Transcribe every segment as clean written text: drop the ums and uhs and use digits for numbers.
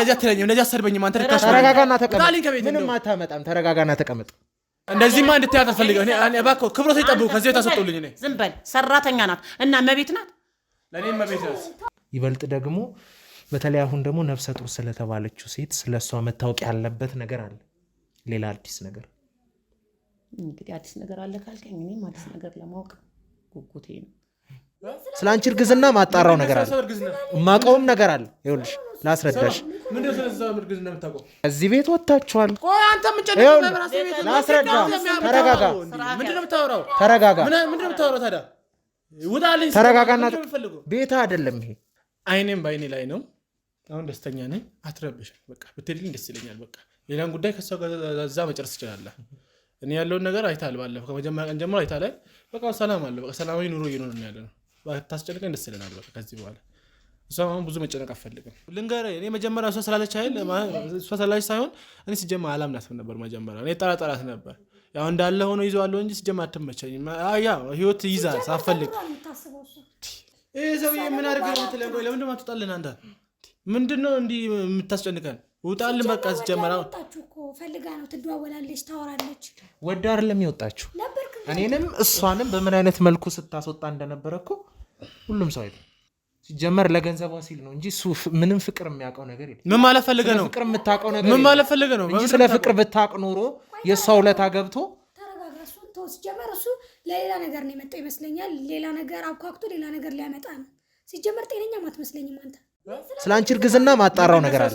እንደዚህ አትለኝም እንደዚህ አሰርበኝም አንተ ልካሽ ተረጋጋና ተቀመጥ ምንም አታመጣም ተረጋጋና ተቀመጥ እንደዚህማ እንድትያት አልፈልግም እኔ እባክህ ክብሮት ይጠብቁ ከዚህ ታሰጡልኝ እኔ ዝም በል ሰራተኛ ናት እና መቤት ናት ለኔም መቤት ናት ይበልጥ ደግሞ በተለይ አሁን ደግሞ ነፍሰ ጡር ስለተባለችው ሴት ስለሷ መታወቅ ያለበት ነገር አለ ሌላ አዲስ ነገር እንግዲህ አዲስ ነገር አለ ካልከኝ እኔም አዲስ ነገር ለማወቅ ጉጉቴ ነው ስላንቺ እርግዝና ማጣራው ነገር አለ ማቆም ነገር አለ ይኸውልሽ ላስረዳሽ ምንድነው ስለዛው እርግዝና የምታውቀው እዚህ ቤት ወጣችኋል ቆይ አንተ ምን ጨነቀህ በራሴ ቤት ላስረዳ ተረጋጋ ምንድነው የምታወራው ተረጋጋ ምንድነው የምታወራው ታዲያ ውጣልኝ ተረጋጋና ቤት አይደለም ይሄ አይኔም ባይኔ ላይ ነው አሁን ደስተኛ ነኝ አትረብሽ በቃ ብትሄድልኝ ደስ ይለኛል በቃ ሌላን ጉዳይ ከሰው ጋር እዛ መጨረስ ይችላል እኔ ያለውን ነገር አይታል ባለፈው ከመጀመሪያ ቀን ጀምሮ አይታል በቃ ሰላም አለ በቃ ሰላማዊ ኑሮ እየኖርን ያለነው ታስጨንቀኝ ደስ ይለናል በቃ ከዚህ በኋላ እሷም አሁን ብዙ መጨነቅ አፈልግም ልንገርህ እኔ መጀመሪያ እሷ ስላለች አይደል እሷ ስላለች ሳይሆን እኔ ሲጀምር አላምናትም ነበር መጀመሪያ እኔ ጠራጠራት ነበር ያው እንዳለ ሆኖ ይዘዋለሁ እንጂ ሲጀምር አትመቸኝም ያው ህይወት ይይዛል ሳፈልግ ይሄ ሰውዬ ምን አድርገህ የምትለኝ ቆይ ለምንድን ነው የማትወጣልን አንተ ምንድነው እንዲህ የምታስጨንቀን ውጣልን በቃ ሲጀመር ወጣችሁ እኮ ፈልጋ ነው ትደዋወላለች ታወራለች ወደ አይደለም ይወጣችሁ እኔንም እሷንም በምን አይነት መልኩ ስታስወጣ እንደነበረ እኮ ሁሉም ሰው አይደል ሲጀመር ለገንዘቧ ሲል ነው እንጂ ምንም ፍቅር የሚያውቀው ነገር የለም ምን ማለት ፈልገ ነው ፍቅር የምታውቀው ነገር ምን ማለት ፈልገ ነው እንጂ ስለ ፍቅር ብታውቅ ኖሮ የሷው ለታ ገብቶ ተረጋጋ እሱን ተው ሲጀመር እሱ ለሌላ ነገር ነው የመጣው ይመስለኛል ሌላ ነገር አብኳክቶ ሌላ ነገር ሊያመጣ ነው ሲጀመር ጤነኛ ማትመስለኝም አንተ ስላንቺ እርግዝና ማጣራው ነገር አለ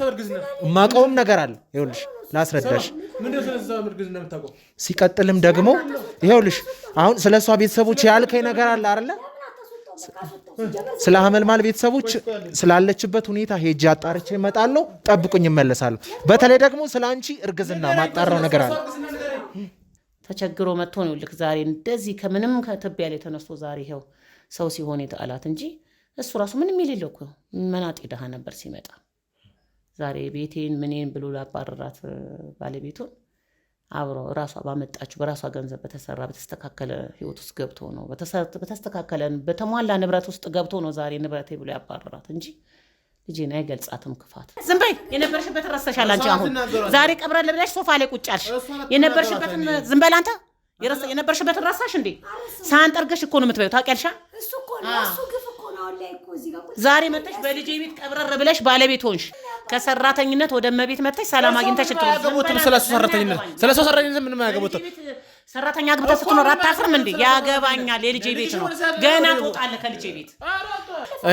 ማቆም ነገር አለ ይኸውልሽ ላስረዳሽ ምንድነው ስለዛው እርግዝና የምታውቀው ሲቀጥልም ደግሞ ይኸውልሽ አሁን ስለሷ ቤተሰቦች ያልከኝ ነገር አለ አይደለ ስለ ሐመልማል ቤተሰቦች ስላለችበት ሁኔታ ሄጄ አጣርቼ እመጣለሁ ጠብቁኝ እመለሳለሁ በተለይ ደግሞ ስላንቺ እርግዝና ማጣራው ነገር አለ ተቸግሮ መጥቶ ነው ልክ ዛሬ እንደዚህ ከምንም ከትቢያ ላይ ተነስቶ ዛሬ ይሄው ሰው ሲሆን የተአላት እንጂ እሱ ራሱ ምንም የሌለው እኮ መናጤ ደሃ ነበር ሲመጣ ዛሬ ቤቴን ምኔን ብሎ ላባረራት ባለቤቱን አብሮ ራሷ ባመጣችሁ በራሷ ገንዘብ በተሰራ በተስተካከለ ህይወት ውስጥ ገብቶ ነው በተስተካከለ በተሟላ ንብረት ውስጥ ገብቶ ነው ዛሬ ንብረቴ ብሎ ያባረራት እንጂ ልጄን አይገልጻትም ክፋት ዝም በይ የነበርሽበት ረስተሻል አንቺ አሁን ዛሬ ቀብረን ለብለሽ ሶፋ ላይ ቁጭ አልሽ የነበርሽበትን ዝም በል አንተ የነበርሽበትን ረሳሽ እንዴ ሳንጠርገሽ እኮ ነው የምትበይው ታውቂያለሽ እሱ እኮ ነው እሱ ግፍ እኮ ነው አለ እኮ እዚህ ጋር ዛሬ መጥተሽ በልጄ ቤት ቀብረር ብለሽ ባለቤት ሆንሽ ከሰራተኝነት ወደ መቤት መጥተሽ ሰላም አግኝተሽ ስለሱ ሰራተኝነት ምንም አያገቦትም ሰራተኛ ግብተህ ስትኖር አታፍርም እንዴ ያገባኛል የልጄ ቤት ነው ገና ትወጣለህ ከልጄ ቤት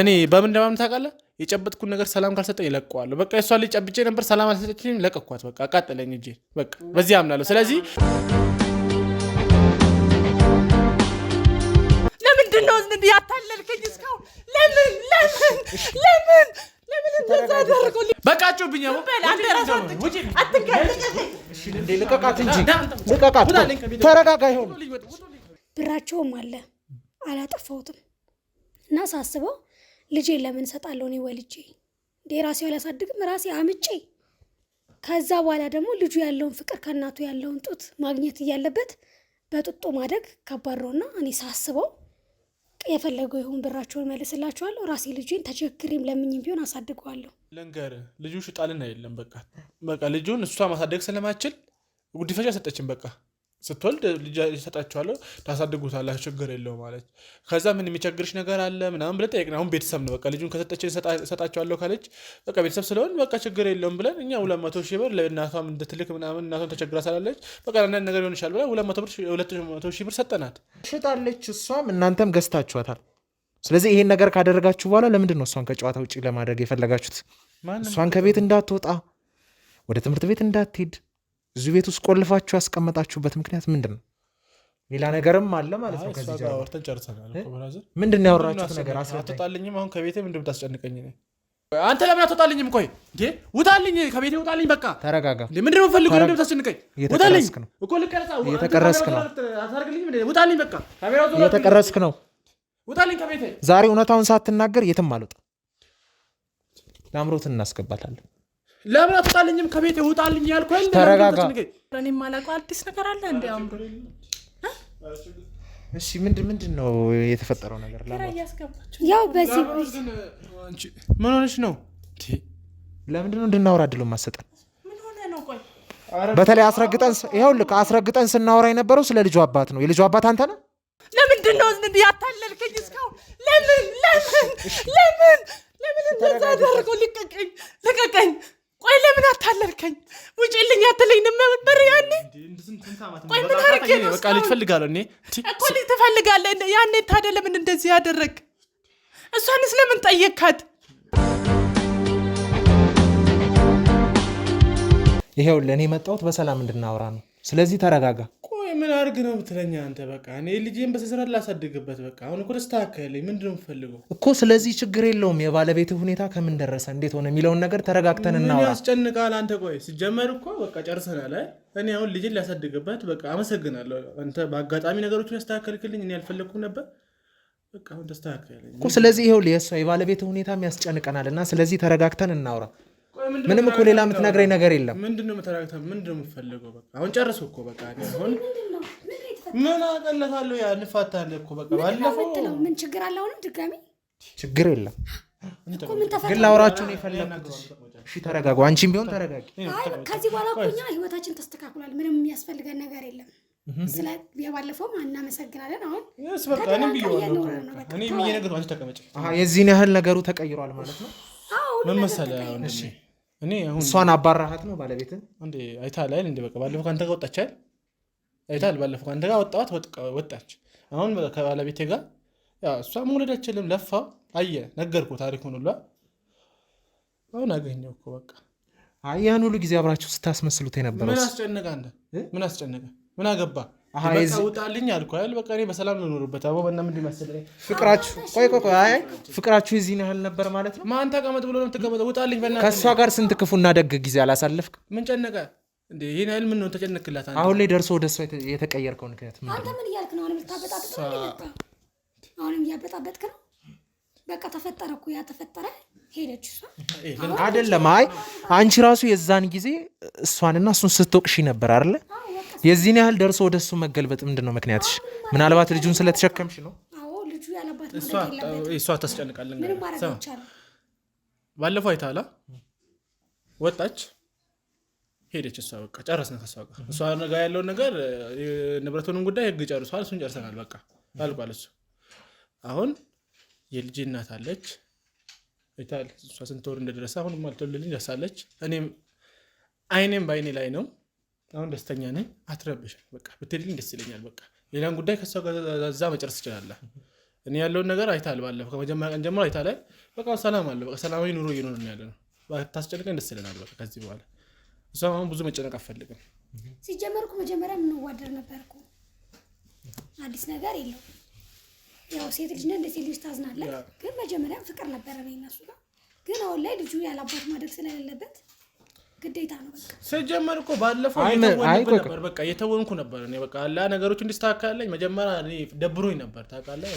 እኔ በምን እንደማምን ታውቃለህ የጨበጥኩት ነገር ሰላም ካልሰጠኝ ለቀዋለሁ በቃ እሷ ልጅ ጨብጬ ነበር ሰላም አልሰጠችኝም ለቀኳት በቃ አቃጠለኝ እንጂ በቃ በዚህ አምናለሁ ስለዚህ ለምንድነው እንዴ ያታለልከኝ እስካሁን ለምን እንደዛ አደረገው በቃጩብኝ አንተ ራስህ አትንገር እሺ እንዴ ልቀቃት እንጂ ልቀቃት ተረጋጋ ይሁን ብራቸውም አለ አላጠፋሁትም እና ሳስበው ልጄን ለምን ሰጣለሁ እኔ ወልጄ ራሴው አላሳድግም ራሴ አምጬ ከዛ በኋላ ደግሞ ልጁ ያለውን ፍቅር ከናቱ ያለውን ጡት ማግኘት እያለበት በጡጦ ማደግ ከባድሮና እኔ ሳስበው የፈለገው ይሁን ብራቸውን መልስላችኋለሁ ራሴ ልጄን ተቸግሬም ለምኝም ቢሆን አሳድገዋለሁ ለንገር ልጁ ሽጣልን አይደለም በቃ ልጁን እሷ ማሳደግ ስለማትችል ጉዲፈቻ ሰጠችን በቃ ስትወልድ ልጅ ይሰጣቸዋለሁ ታሳድጉታላችሁ ችግር የለውም ማለት ከዛ ምን የሚቸግርሽ ነገር አለ ምናምን ብለን ጠየቅን አሁን ቤተሰብ ነው በቃ ልጁን ከሰጠችን ሰጣቸዋለሁ ካለች በቃ ቤተሰብ ስለሆን በቃ ችግር የለውም ብለን እኛ 200,000 ብር ለእናቷም እንድትልክ ምናምን እናቷን ተቸግራ ስላለች በቃ ለእናት ነገር ይሆን ይችላል ብለን 200,000 ብር ሰጠናት ሽጣለች እሷም እናንተም ገዝታችኋታል ስለዚህ ይሄን ነገር ካደረጋችሁ በኋላ ለምንድን ነው እሷን ከጨዋታ ውጪ ለማድረግ የፈለጋችሁት እሷን ከቤት እንዳትወጣ ወደ ትምህርት ቤት እንዳትሄድ እዚህ ቤት ውስጥ ቆልፋችሁ ያስቀመጣችሁበት ምክንያት ምንድነው ሌላ ነገርም አለ ማለት ነው ከዚህ ጀርባ ወርተን ጨርሰናል እኮ ብራዘር ምንድነው ያወራችሁት ነገር አትወጣልኝም አሁን ከቤቴ ምንድነው ታስጨንቀኝ አንተ ለምን አትወጣልኝም ቆይ እንዴ ውጣልኝ ከቤቴ ውጣልኝ በቃ ተረጋጋ ምንድነው ፈልገው ምንድነው ታስጨንቀኝ ውጣልኝ እኮ እየተቀረስክ ነው አታርግልኝ ውጣልኝ በቃ ካሜራው ዞር እየተቀረስክ ነው ውጣልኝ ከቤቴ ዛሬ እውነታውን ሳትናገር የትም አልወጣ ለአምሮት እናስገባታለን ለምን አትወጣልኝም ከቤቴ ውጣልኝ ያልኩ አይደል ተረጋጋ እኔ ማላውቀው አዲስ ነገር አለ እንዴ አምሮ እሺ ምንድነው የተፈጠረው ነገር ያው በዚህ አንቺ ምን ሆነሽ ነው ለምንድን ነው እንድናወራ እድሉ ማሰጠን? በተለይ አስረግጠን ስናወራ የነበረው ስለ ልጁ አባት ነው። የልጁ አባት አንተ ነህ። ለምንድን ነው ያታለልከኝ እስካሁን? ለምን እንደዛ አደረገው? ልቀቀኝ። ቆይ ለምን አታለልከኝ? ውጪልኝ አትለኝ ነበር ያኔ? ቆይ ምን አድርጌ ነው? በቃ ልጅ ፈልጋለሁ እኔ እኮ ልጅ ትፈልጋለህ ያኔ። ታዲያ ለምን እንደዚህ ያደረግ? እሷንስ ለምን ጠየካት? ይሄው ለእኔ መጣሁት በሰላም እንድናወራ ነው። ስለዚህ ተረጋጋ። ቆይ ምን አድርግ ነው የምትለኝ አንተ? በቃ እኔ ልጄን በስስራት ላሳድግበት። በቃ አሁን እኮ ተስተካከለኝ። ምንድን ነው የምትፈልገው እኮ? ስለዚህ ችግር የለውም። የባለቤትህ ሁኔታ ከምን ደረሰ እንዴት ሆነ የሚለውን ነገር ተረጋግተን እናወራ። ምን ያስጨንቃል አንተ? ቆይ ሲጀመር እኮ በቃ ጨርሰናል። እኔ አሁን ልጄን ላሳድግበት። በቃ አመሰግናለሁ። አንተ በአጋጣሚ ነገሮችን ያስተካከልክልኝ። እኔ አልፈለግኩም ነበር። በቃ አሁን ተስተካከለኝ እኮ። ስለዚህ ይሄው የእሷ የባለቤትህ ሁኔታም ያስጨንቀናል እና ስለዚህ ተረጋግተን እናውራ። ምንም እኮ ሌላ የምትነግረኝ ነገር የለም። ምንድነው የምትረጋግተው? ምንድነው የምትፈልገው? በቃ አሁን ጨርሱ እኮ በቃ አሁን ምን አቀለታለሁ? ያ እንፋታለን እኮ በቃ ባለፈው ምን ችግር አለ? አሁንም ድጋሚ ችግር የለም ግን ላውራችሁ ነው የፈለኩት። እሺ ተረጋጉ። አንቺም ቢሆን ተረጋጊ። ከዚህ በኋላ እኮ እኛ ህይወታችን ተስተካክሏል። ምንም የሚያስፈልገን ነገር የለም። ስለ የባለፈው እናመሰግናለን። አሁን በቃ እኔም ብዬዋለሁ። እኔም እየነገርኩህ አንቺ ተቀመጭ። የዚህን ያህል ነገሩ ተቀይሯል ማለት ነው። ምን መሰለህ አሁን እኔ አሁን እሷን አባራሃት ነው ባለቤትን እንዴ? አይተሃል አይደል? እንዴ በቃ ባለፈው ካንተ ጋር ወጣች አይደል? አይተሃል? ባለፈው ካንተ ጋር ወጣች። አሁን ከባለቤቴ ጋር እሷ መውለድ አትችልም። ለፋው አየህ፣ ነገርኩህ ታሪኩን ሁሉ። አሁን አገኘው እኮ በቃ። ያን ሁሉ ጊዜ አብራችሁ ስታስመስሉት የነበረው ምን አስጨነቀህ አንተ? ምን አስጨነቀህ? ምን አገባ? በቃ ውጣልኝ አልኩህ አይደል? በቃ እኔ በሰላም ልኖርበት። አቦ በእና ምንድን መሰለኝ ፍቅራችሁ። ቆይ ፍቅራችሁ የዚህን ያህል ነበር ማለት ነው? ማን ተቀመጥ ብሎ ነው የምትቀመጠው? ውጣልኝ በእናትህ። ከእሷ ጋር ስንት ክፉና ደግ ጊዜ አላሳለፍክ? ምን ጨነቀህ እንዴ? ይሄን ያህል ምን ነው ተጨነቅላት? አሁን ላይ ደርሶ ወደ እሷ የተቀየርከው ምክንያት ምንድን ነው? አንተ ምን እያልክ ነው? አሁንም ልታበጣበጥ ነው? አሁንም እያበጣበጥክ ነው? በቃ ተፈጠረ እኮ ያ ተፈጠረ። ሄደች እሷ አይደለም። አይ አንቺ ራሱ የዛን ጊዜ እሷንና እሱን ስትወቅሺ ነበር አይደለ? የዚህን ያህል ደርሶ ወደ እሱ መገልበጥ ምንድን ነው ምክንያትሽ? ምናልባት ልጁን ስለተሸከምሽ ነው? አዎ ልጁ ያለባት እሷ ታስጨንቃለን። ባለፈው አይተሃል? ወጣች፣ ሄደች። እሷ በቃ ጨረስን ከእሷ ጋር። እሷ ጋር ያለውን ነገር ንብረቱንም ጉዳይ ህግ ጨርሷል። እሱን ጨርሰናል። በቃ አልቋል እሱ። አሁን የልጅ እናት አለች። አይተሃል? እሷ ስንት ወር እንደደረሰ አሁን ማልተወልልኝ ደርሳለች። አይኔም በአይኔ ላይ ነው። አሁን ደስተኛ ነኝ። አትረብሽኝ። በቃ ብትሄድልኝ ደስ ይለኛል። በቃ ሌላን ጉዳይ ከሷ ጋር እዛ መጨረስ ትችላለህ። እኔ ያለውን ነገር አይተሃል። ባለፈው ከመጀመሪያ ቀን ጀምሮ አይተሃል። በቃ ሰላም አለ። በቃ ሰላማዊ ኑሮ እየኖርን ያለ ነው። ታስጨንቀኝ ደስ ይለናል። በቃ ከዚህ በኋላ እሷም አሁን ብዙ መጨነቅ አትፈልግም። ሲጀመር እኮ መጀመሪያ የምንዋደር ነበር እኮ። አዲስ ነገር የለው። ያው ሴት ልጅ ነን፣ እንደ ሴት ልጅ ታዝናለህ። ግን መጀመሪያ ፍቅር ነበረ ነው እነሱ ጋር። ግን አሁን ላይ ልጁ ያላባት ማደግ ስለሌለበት ግዴታ ነው። በቃ ሲጀመር እኮ ባለፈው ነበር። በቃ እየተወንኩ ነበር እኔ። በቃ አላ ነገሮቹ እንዲስተካከልልኝ መጀመሪያ እኔ ደብሮኝ ነበር ታውቃለህ።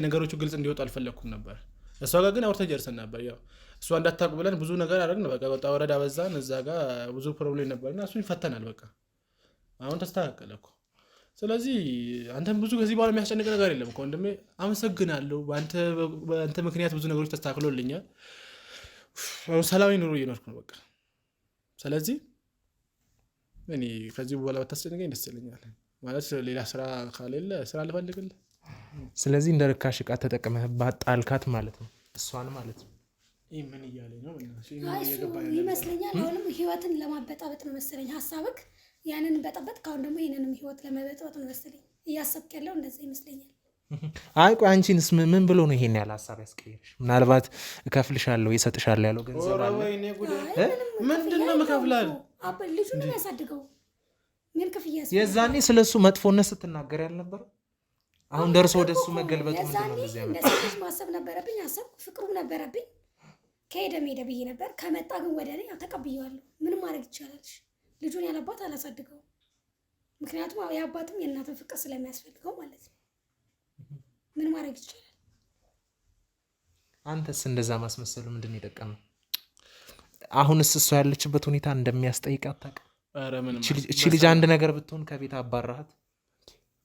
ነገሮቹ ግልጽ እንዲወጡ አልፈለኩም ነበር። እሷ ጋር ግን አውርተን ጨርሰን ነበር። ያው እሷ እንዳታውቅ ብለን ብዙ ነገር አደረግን። በቃ ወጣ ወረዳ በዛን። እዛ ጋር ብዙ ፕሮብሌም ነበርና እሱን ይፈተናል። በቃ አሁን ተስተካከለ እኮ። ስለዚህ አንተም ብዙ ከዚህ በኋላ የሚያስጨንቅ ነገር የለም እኮ ወንድሜ። አመሰግናለሁ። በአንተ ምክንያት ብዙ ነገሮች ተስተካክሎልኛል። አሁን ሰላማዊ ኑሮ እየኖርኩ ነው በቃ። ስለዚህ እኔ ከዚህ በኋላ በታስጨንቀኝ ደስ ይለኛል። ማለት ሌላ ስራ ካሌለ ስራ ልፈልግልህ። ስለዚህ እንደ ርካሽ ዕቃ ተጠቅመህባት ጣልካት ማለት ነው፣ እሷን ማለት ነው። ይህ ምን እያለኝ ነው ይመስለኛል። አሁንም ህይወትን ለማበጣበጥ ነው መሰለኝ ሀሳብክ። ያንን በጠበጥ ካሁን ደግሞ ይህንንም ህይወት ለመበጥበጥ ነው መሰለኝ እያሰብክ ያለው። እንደዛ ይመስለኛል። አይ ቆይ አንቺንስ ምን ብሎ ነው ይሄን ያለ ሀሳብ ያስቀየርሽ? ምናልባት እከፍልሻለሁ እሰጥሻለሁ ያለው ገንዘብ አለ? ምንድን ነው የምከፍላል? ልጁን ነው ያሳድገው። ምን ክፍያ የዛኔ ስለሱ መጥፎነት ስትናገር ያልነበረ? አሁን ደርሶ ወደሱ መገልበጡ ምንድን ነው? እንደዚህ እንደዚህ ማሰብ ነበረብኝ። አሰብኩ፣ ፍቅሩ ነበረብኝ። ከሄደ ሄደ ብዬ ነበር። ከመጣ ግን ወደ እኔ ተቀብዬዋለሁ። ምንም ማድረግ ይቻላል። ልጁን ያለባት አላሳድገው። ምክንያቱም የአባትም የእናትም ፍቅር ስለሚያስፈልገው ማለት ነው። ምን ማድረግ ይቻላል? አንተስ እንደዛ ማስመሰሉ ምንድን ነው የጠቀመው? አሁንስ እሷ ያለችበት ሁኔታ እንደሚያስጠይቅ አታውቅም? እቺ ልጅ አንድ ነገር ብትሆን ከቤት አባራሃት።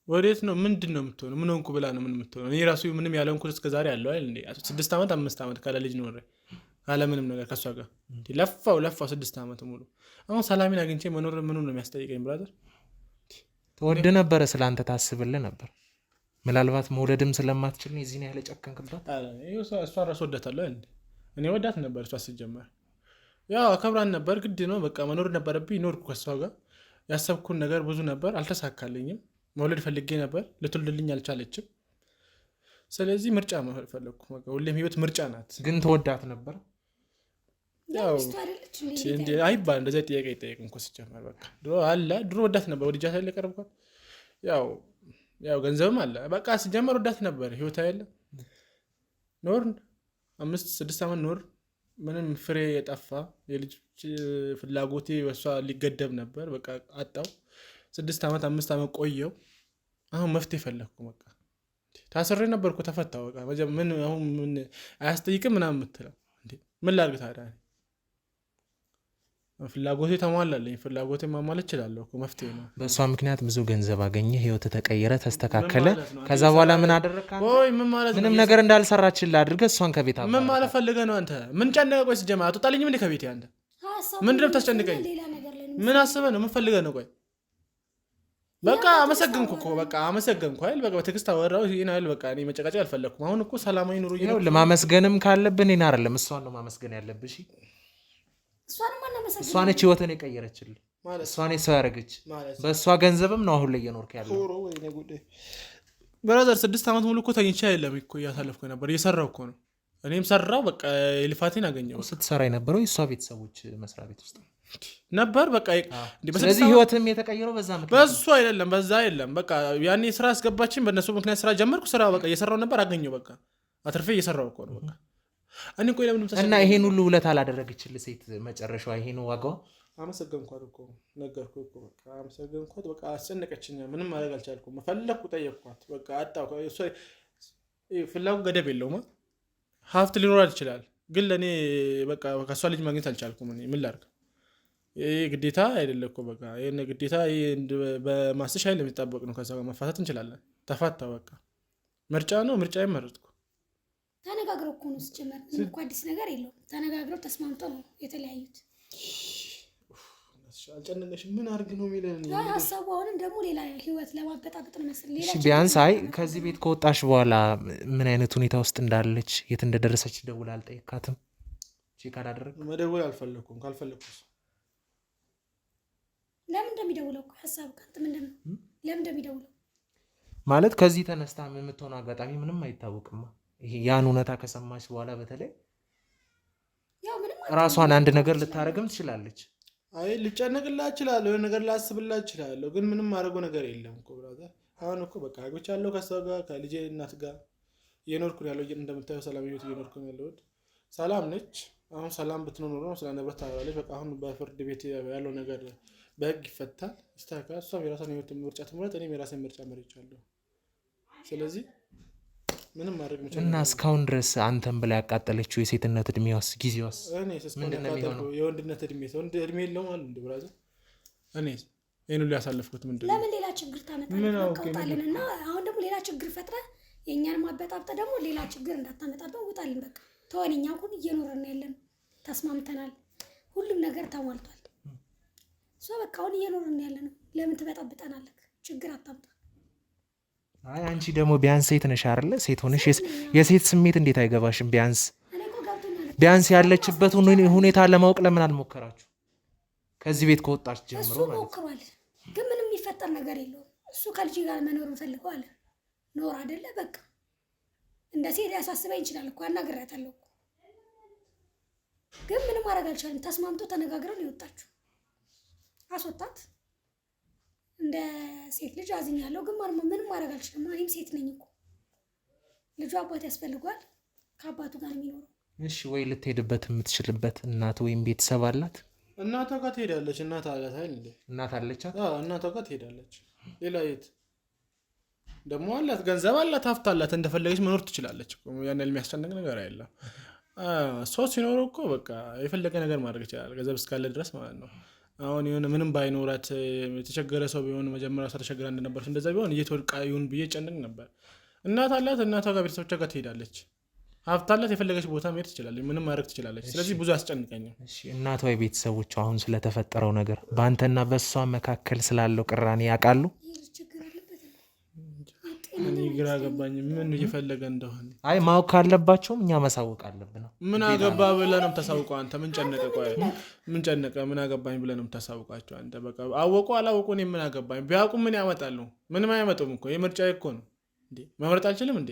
ወዴት ነው? ምንድን ነው የምትሆነው? ምን ሆንኩ ብላ ነው ምን የምትሆነው? እኔ ራሱ ምንም ያለንኩት እስከዛሬ ያለው አይደል እንዴ? 6 ዓመት 5 ዓመት ካለ ልጅ ኖረ። አለምንም ነገር ከሷ ጋር ለፋው 6 ዓመት ሙሉ። አሁን ሰላሜን አግኝቼ መኖር ምኑን ነው የሚያስጠይቀኝ? ብራዘር ተወድ ነበረ፣ ስለአንተ ታስብልህ ነበር። ምናልባት መውለድም ስለማትችል ነው የዚህን ያህል ጨከንክባት። እሷን ራስ ወዳታለሁ እንዴ? እኔ ወዳት ነበር። እሷ ሲጀመር ያው አከብራን ነበር። ግድ ነው በቃ መኖር ነበረብኝ። ኖርኩ ከሷ ጋር። ያሰብኩን ነገር ብዙ ነበር፣ አልተሳካልኝም። መውለድ ፈልጌ ነበር፣ ልትወልድልኝ አልቻለችም። ስለዚህ ምርጫ ፈለግኩ። ሁሌም ህይወት ምርጫ ናት። ግን ተወዳት ነበር አይባል እንደዚያ ጥያቄ አይጠየቅም እኮ ሲጀመር። በቃ ድሮ ወዳት ነበር፣ ወድጃት ያለ ቀረብኳት። ያው ገንዘብም አለ በቃ ሲጀመር ወዳት ነበር። ህይወት አይደለም ኖር 5-6 ዓመት ኖር፣ ምንም ፍሬ የጠፋ የልጅ ፍላጎቴ በሷ ሊገደብ ነበር። በቃ አጣው። 6 ዓመት 5 ዓመት ቆየው። አሁን መፍትሄ ፈለግኩ። በቃ ታስሬ ነበርኩ፣ ተፈታው። በቃ ምን አሁን ምን አያስጠይቅም ምናምን የምትለው እንዴ? ምን ላድርግ ታዲያ? ፍላጎቴ ተሟላለኝ። ፍላጎቴ ማሟላት እችላለሁ እኮ መፍትሄ ነው። በእሷ ምክንያት ብዙ ገንዘብ አገኘ፣ ህይወት ተቀየረ፣ ተስተካከለ። ከዛ በኋላ ምን አደረግህ? ምንም ነገር እንዳልሰራችልህ አድርገህ እሷን ከቤት ምን ማለት ፈልገህ ነው አንተ? ምን ጨነቀህ? ቆይ ሲጀመር አትወጣልኝም እንዴ ከቤት? አንተ ምንድን ነው የምታስጨንቀኝ? ምን አስበህ ነው? ምን ፈልገህ ነው? ቆይ በቃ አመሰገንኩ እኮ በቃ አመሰገንኩ አይደል? በቃ በትዕግስት አወራሁ አይደል? በቃ እኔ መጨቃጨቅ አልፈለኩም። አሁን እኮ ሰላማዊ ኑሮ ለማመስገንም ካለብን እኔን አይደለም እሷን ነው ማመስገን ያለብሽ። እሷ ነች ህይወትን የቀየረችልህ። እሷ ነች ሰው ያደረገች። በእሷ ገንዘብም ነው አሁን ላይ እየኖርክ ያለው። ብራዘር 6 ዓመት ሙሉ እኮ ተኝቼ አይደለም እኮ እያሳለፍኩ ነበር፣ እየሰራሁ እኮ ነው። እኔም ሰራው በቃ የልፋቴን አገኘው። ስትሰራ የነበረው የእሷ ቤተሰቦች መስሪያ ቤት ውስጥ ነበር። በቃ ስለዚህ ህይወትም የተቀየረው በዛ ምክንያት በሱ አይደለም፣ በዛ አይደለም። በቃ ያኔ ስራ አስገባችን፣ በእነሱ ምክንያት ስራ ጀመርኩ። ስራ በቃ እየሰራው ነበር፣ አገኘው። በቃ አትርፌ እየሰራው እኮ ነው። በቃ እኔ ቆይ ለምን እና ይሄን ሁሉ ውለታ አላደረገችልህ ሴት መጨረሻዋ ይሄ ነው ዋጋው? አመሰገንኳት እኮ ነገርኩህ እኮ በቃ አመሰገንኳት። በቃ አስጨነቀችኝ፣ ምንም ማድረግ አልቻልኩም። ፈለኩ፣ ጠየቅኳት፣ በቃ አጣሁ። እሷ ፍላጎት ገደብ የለውም። ሀብት ሊኖራት ይችላል፣ ግን ለእኔ በቃ ከእሷ ልጅ ማግኘት አልቻልኩም። እኔ ምን ላድርግ? ይሄ ግዴታ አይደለ እኮ በቃ ይሄን ግዴታ በማስሽ ኃይል የሚጠበቅ ነው። ከዛ ጋር መፋታት እንችላለን። ተፋታ በቃ ምርጫ ነው። ምርጫ መረጥኩ። ተነጋግረው እኮ ነው ሲጀመር። ምንም እኮ አዲስ ነገር የለውም። ተነጋግረው ተስማምተው ነው የተለያዩት። አልጨነቀሽም? ምን አድርግ ነው የሚለን ሀሳቡ። አሁንም ደግሞ ሌላ ህይወት ለማበጣበጥ ነው መሰለኝ። ሌላ ቢያንስ አይ ከዚህ ቤት ከወጣሽ በኋላ ምን አይነት ሁኔታ ውስጥ እንዳለች የት እንደደረሰች ደውላ አልጠየካትም? ቼክ አላደረግም? መደወል አልፈለኩም። ካልፈለኩስ ለምን እንደሚደውለው እኮ ሀሳቡ ካንተ ምንድን ነው? ለምን እንደሚደውለው ማለት ከዚህ ተነስታ የምትሆነው አጋጣሚ ምንም አይታወቅማ። ይሄ ያን እውነታ ከሰማች በኋላ በተለይ ያው ምንም ራሷን አንድ ነገር ልታረግም ትችላለች። አይ ልጨነቅላት እችላለሁ፣ የሆነ ነገር ላስብላት እችላለሁ፣ ግን ምንም ማድረገው ነገር የለም እኮ ብራዘር። አሁን እኮ በቃ አግብቻለሁ፣ ከሰው ጋር ከልጄ እናት ጋር እየኖርኩ ነው ያለው። እንደምታየው ሰላም ህይወት እየኖርኩ ነው ያለሁት። ሰላም ነች። አሁን ሰላም ብትኖር ኖሮ ስለ ነበር ታወራለች። በቃ አሁን በፍርድ ቤት ያለው ነገር በህግ ይፈታል፣ ይስተካከላል። እሷም የራሷን ህይወት ምርጫ ትምረጥ፣ እኔም የራሴን ምርጫ መርጫለሁ። ስለዚህ ምንም ማድረግ መቻል እና እስካሁን ድረስ አንተም ብላ ያቃጠለችው የሴትነት እድሜዋስ ጊዜዋስ ምንድን ነው የሚሆነው? የወንድነት እድሜ እድሜ የለውም አለ እንደ ብራዘር። እኔ ይህን ሁሉ ያሳለፍኩት ምንድን ነው? ለምን ሌላ ችግር ታመጣለን? እና አሁን ደግሞ ሌላ ችግር ፈጥረህ የእኛን ማበጣብጠ ደግሞ ሌላ ችግር እንዳታመጣብን ውጣልን። በቃ ተወን። እኛ አሁን እየኖረን ያለን ተስማምተናል፣ ሁሉም ነገር ተሟልቷል። እሷ በቃ አሁን እየኖረን ያለ ነው። ለምን ትበጣብጠናለህ? ችግር አታምጣ። አይ አንቺ ደግሞ ቢያንስ ሴት ነሽ አይደለ? ሴት ሆነሽ የሴት ስሜት እንዴት አይገባሽም? ቢያንስ ያለችበት ሁኔታ ለማወቅ ለምን አልሞከራችሁ? ከዚህ ቤት ከወጣች ጀምሮ እሱ ሞክሯል፣ ግን ምንም የሚፈጠር ነገር የለውም። እሱ ከልጅ ጋር መኖር እንፈልገዋለን። ኖር አይደለ? በቃ እንደ ሴት ያሳስበኝ ይችላል እኮ አናግሬያታለሁ እኮ፣ ግን ምንም ማድረግ አልቻለም። ተስማምቶ ተነጋግረን የወጣችሁ አስወጣት። እንደ ሴት ልጅ አዝኛለሁ፣ ግን ምንም ማድረግ አልችልም። እኔም ሴት ነኝ እኮ። ልጁ አባት ያስፈልጓል፣ ከአባቱ ጋር የሚኖረው። እሺ ወይ ልትሄድበት የምትችልበት እናት ወይም ቤተሰብ አላት? እናቷ ጋር ትሄዳለች። እናት አላት አይደል? እናት አለቻት? አዎ እናቷ ጋር ትሄዳለች። ሌላ የት ደግሞ አላት? ገንዘብ አላት፣ ሀብት አላት፣ እንደፈለገች መኖር ትችላለች እኮ። ያን የሚያስጨንቅ ነገር አይደለም። ሰው ሲኖረው እኮ በቃ የፈለገ ነገር ማድረግ ይችላል፣ ገንዘብ እስካለ ድረስ ማለት ነው። አሁን የሆነ ምንም ባይኖራት የተቸገረ ሰው ቢሆን መጀመሪያ ሰው ተቸግራ እንደነበረች እንደዛ ቢሆን እየተወድቃ ይሁን ብዬ ጨንቅ ነበር። እናት አላት፣ እናቷ ጋር ቤተሰቦቿ ጋር ትሄዳለች። ሀብታላት የፈለገች ቦታ መሄድ ትችላለች፣ ምንም ማድረግ ትችላለች። ስለዚህ ብዙ አያስጨንቀኝም። እሺ እናቷ የቤተሰቦቿ አሁን ስለተፈጠረው ነገር በአንተና በእሷ መካከል ስላለው ቅራኔ ያውቃሉ? እኔ ግራ ገባኝ ምን እየፈለገ እንደሆነ። አይ ማወቅ ካለባቸውም እኛ ማሳወቅ አለብን። ምን አገባ ብለህ ነው የምታሳውቀው አንተ? ምን ጨነቀ? ቆይ ምን ጨነቀ? ምን አገባኝ ብለህ ነው የምታሳውቃቸው አንተ? በቃ አወቁ አላወቁ እኔ ምን አገባኝ? ቢያውቁ ምን ያመጣሉ? ምንም አያመጡም እኮ የምርጫዬ እኮ ነው እንዴ። መምረጥ አልችልም እንዴ?